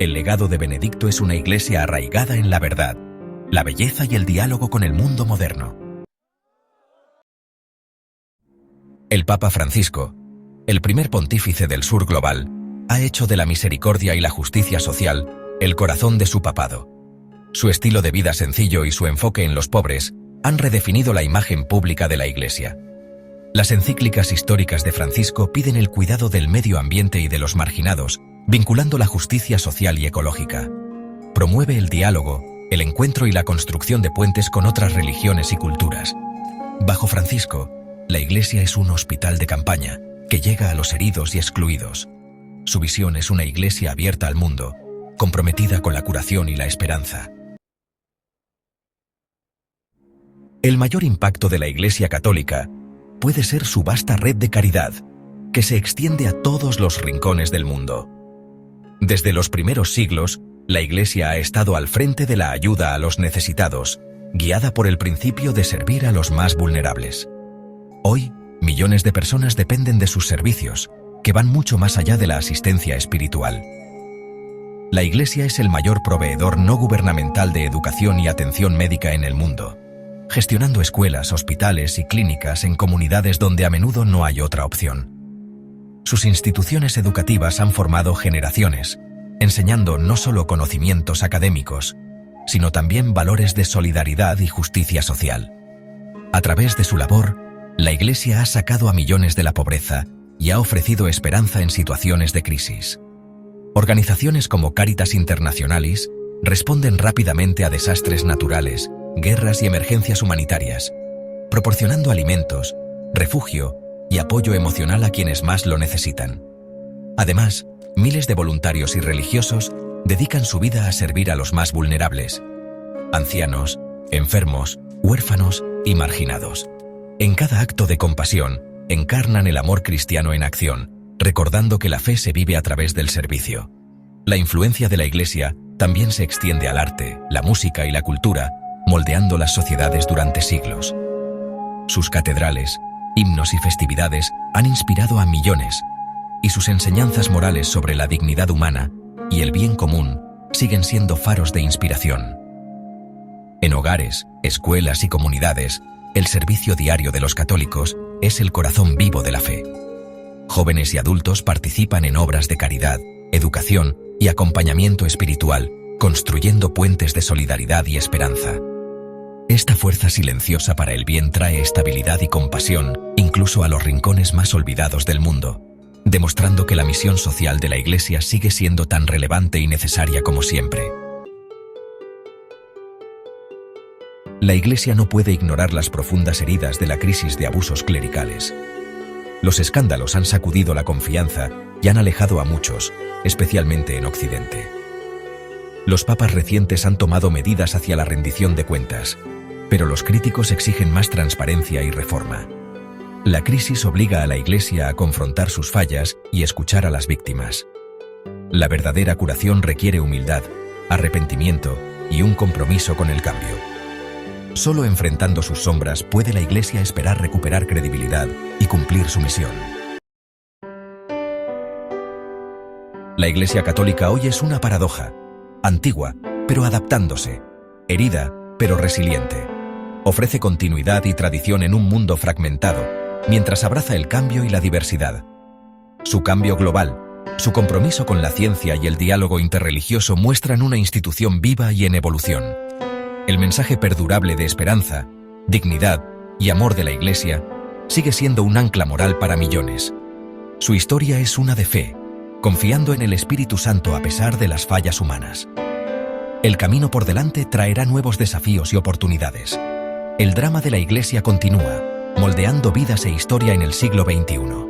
El legado de Benedicto es una Iglesia arraigada en la verdad, la belleza y el diálogo con el mundo moderno. El Papa Francisco, el primer pontífice del sur global, ha hecho de la misericordia y la justicia social el corazón de su papado. Su estilo de vida sencillo y su enfoque en los pobres han redefinido la imagen pública de la Iglesia. Las encíclicas históricas de Francisco piden el cuidado del medio ambiente y de los marginados, vinculando la justicia social y ecológica. Promueve el diálogo, el encuentro y la construcción de puentes con otras religiones y culturas. Bajo Francisco, la Iglesia es un hospital de campaña que llega a los heridos y excluidos. Su visión es una Iglesia abierta al mundo, comprometida con la curación y la esperanza. El mayor impacto de la Iglesia católica puede ser su vasta red de caridad, que se extiende a todos los rincones del mundo. Desde los primeros siglos, la Iglesia ha estado al frente de la ayuda a los necesitados, guiada por el principio de servir a los más vulnerables. Hoy, millones de personas dependen de sus servicios, que van mucho más allá de la asistencia espiritual. La Iglesia es el mayor proveedor no gubernamental de educación y atención médica en el mundo, gestionando escuelas, hospitales y clínicas en comunidades donde a menudo no hay otra opción. Sus instituciones educativas han formado generaciones, enseñando no solo conocimientos académicos, sino también valores de solidaridad y justicia social. A través de su labor, la Iglesia ha sacado a millones de la pobreza y ha ofrecido esperanza en situaciones de crisis. Organizaciones como Caritas Internationalis responden rápidamente a desastres naturales, guerras y emergencias humanitarias, proporcionando alimentos, refugio y apoyo emocional a quienes más lo necesitan. Además, miles de voluntarios y religiosos dedican su vida a servir a los más vulnerables: ancianos, enfermos, huérfanos y marginados. En cada acto de compasión, encarnan el amor cristiano en acción, recordando que la fe se vive a través del servicio. La influencia de la Iglesia también se extiende al arte, la música y la cultura, moldeando las sociedades durante siglos. Sus catedrales, himnos y festividades han inspirado a millones, y sus enseñanzas morales sobre la dignidad humana y el bien común siguen siendo faros de inspiración. En hogares, escuelas y comunidades, el servicio diario de los católicos es el corazón vivo de la fe. Jóvenes y adultos participan en obras de caridad, educación y acompañamiento espiritual, construyendo puentes de solidaridad y esperanza. Esta fuerza silenciosa para el bien trae estabilidad y compasión, incluso a los rincones más olvidados del mundo, demostrando que la misión social de la Iglesia sigue siendo tan relevante y necesaria como siempre. La Iglesia no puede ignorar las profundas heridas de la crisis de abusos clericales. Los escándalos han sacudido la confianza y han alejado a muchos, especialmente en Occidente. Los papas recientes han tomado medidas hacia la rendición de cuentas, pero los críticos exigen más transparencia y reforma. La crisis obliga a la Iglesia a confrontar sus fallas y escuchar a las víctimas. La verdadera curación requiere humildad, arrepentimiento y un compromiso con el cambio. Solo enfrentando sus sombras puede la Iglesia esperar recuperar credibilidad y cumplir su misión. La Iglesia Católica hoy es una paradoja, antigua, pero adaptándose, herida, pero resiliente. Ofrece continuidad y tradición en un mundo fragmentado, mientras abraza el cambio y la diversidad. Su cambio global, su compromiso con la ciencia y el diálogo interreligioso muestran una institución viva y en evolución. El mensaje perdurable de esperanza, dignidad y amor de la Iglesia sigue siendo un ancla moral para millones. Su historia es una de fe, confiando en el Espíritu Santo a pesar de las fallas humanas. El camino por delante traerá nuevos desafíos y oportunidades. El drama de la Iglesia continúa, moldeando vidas e historia en el siglo XXI.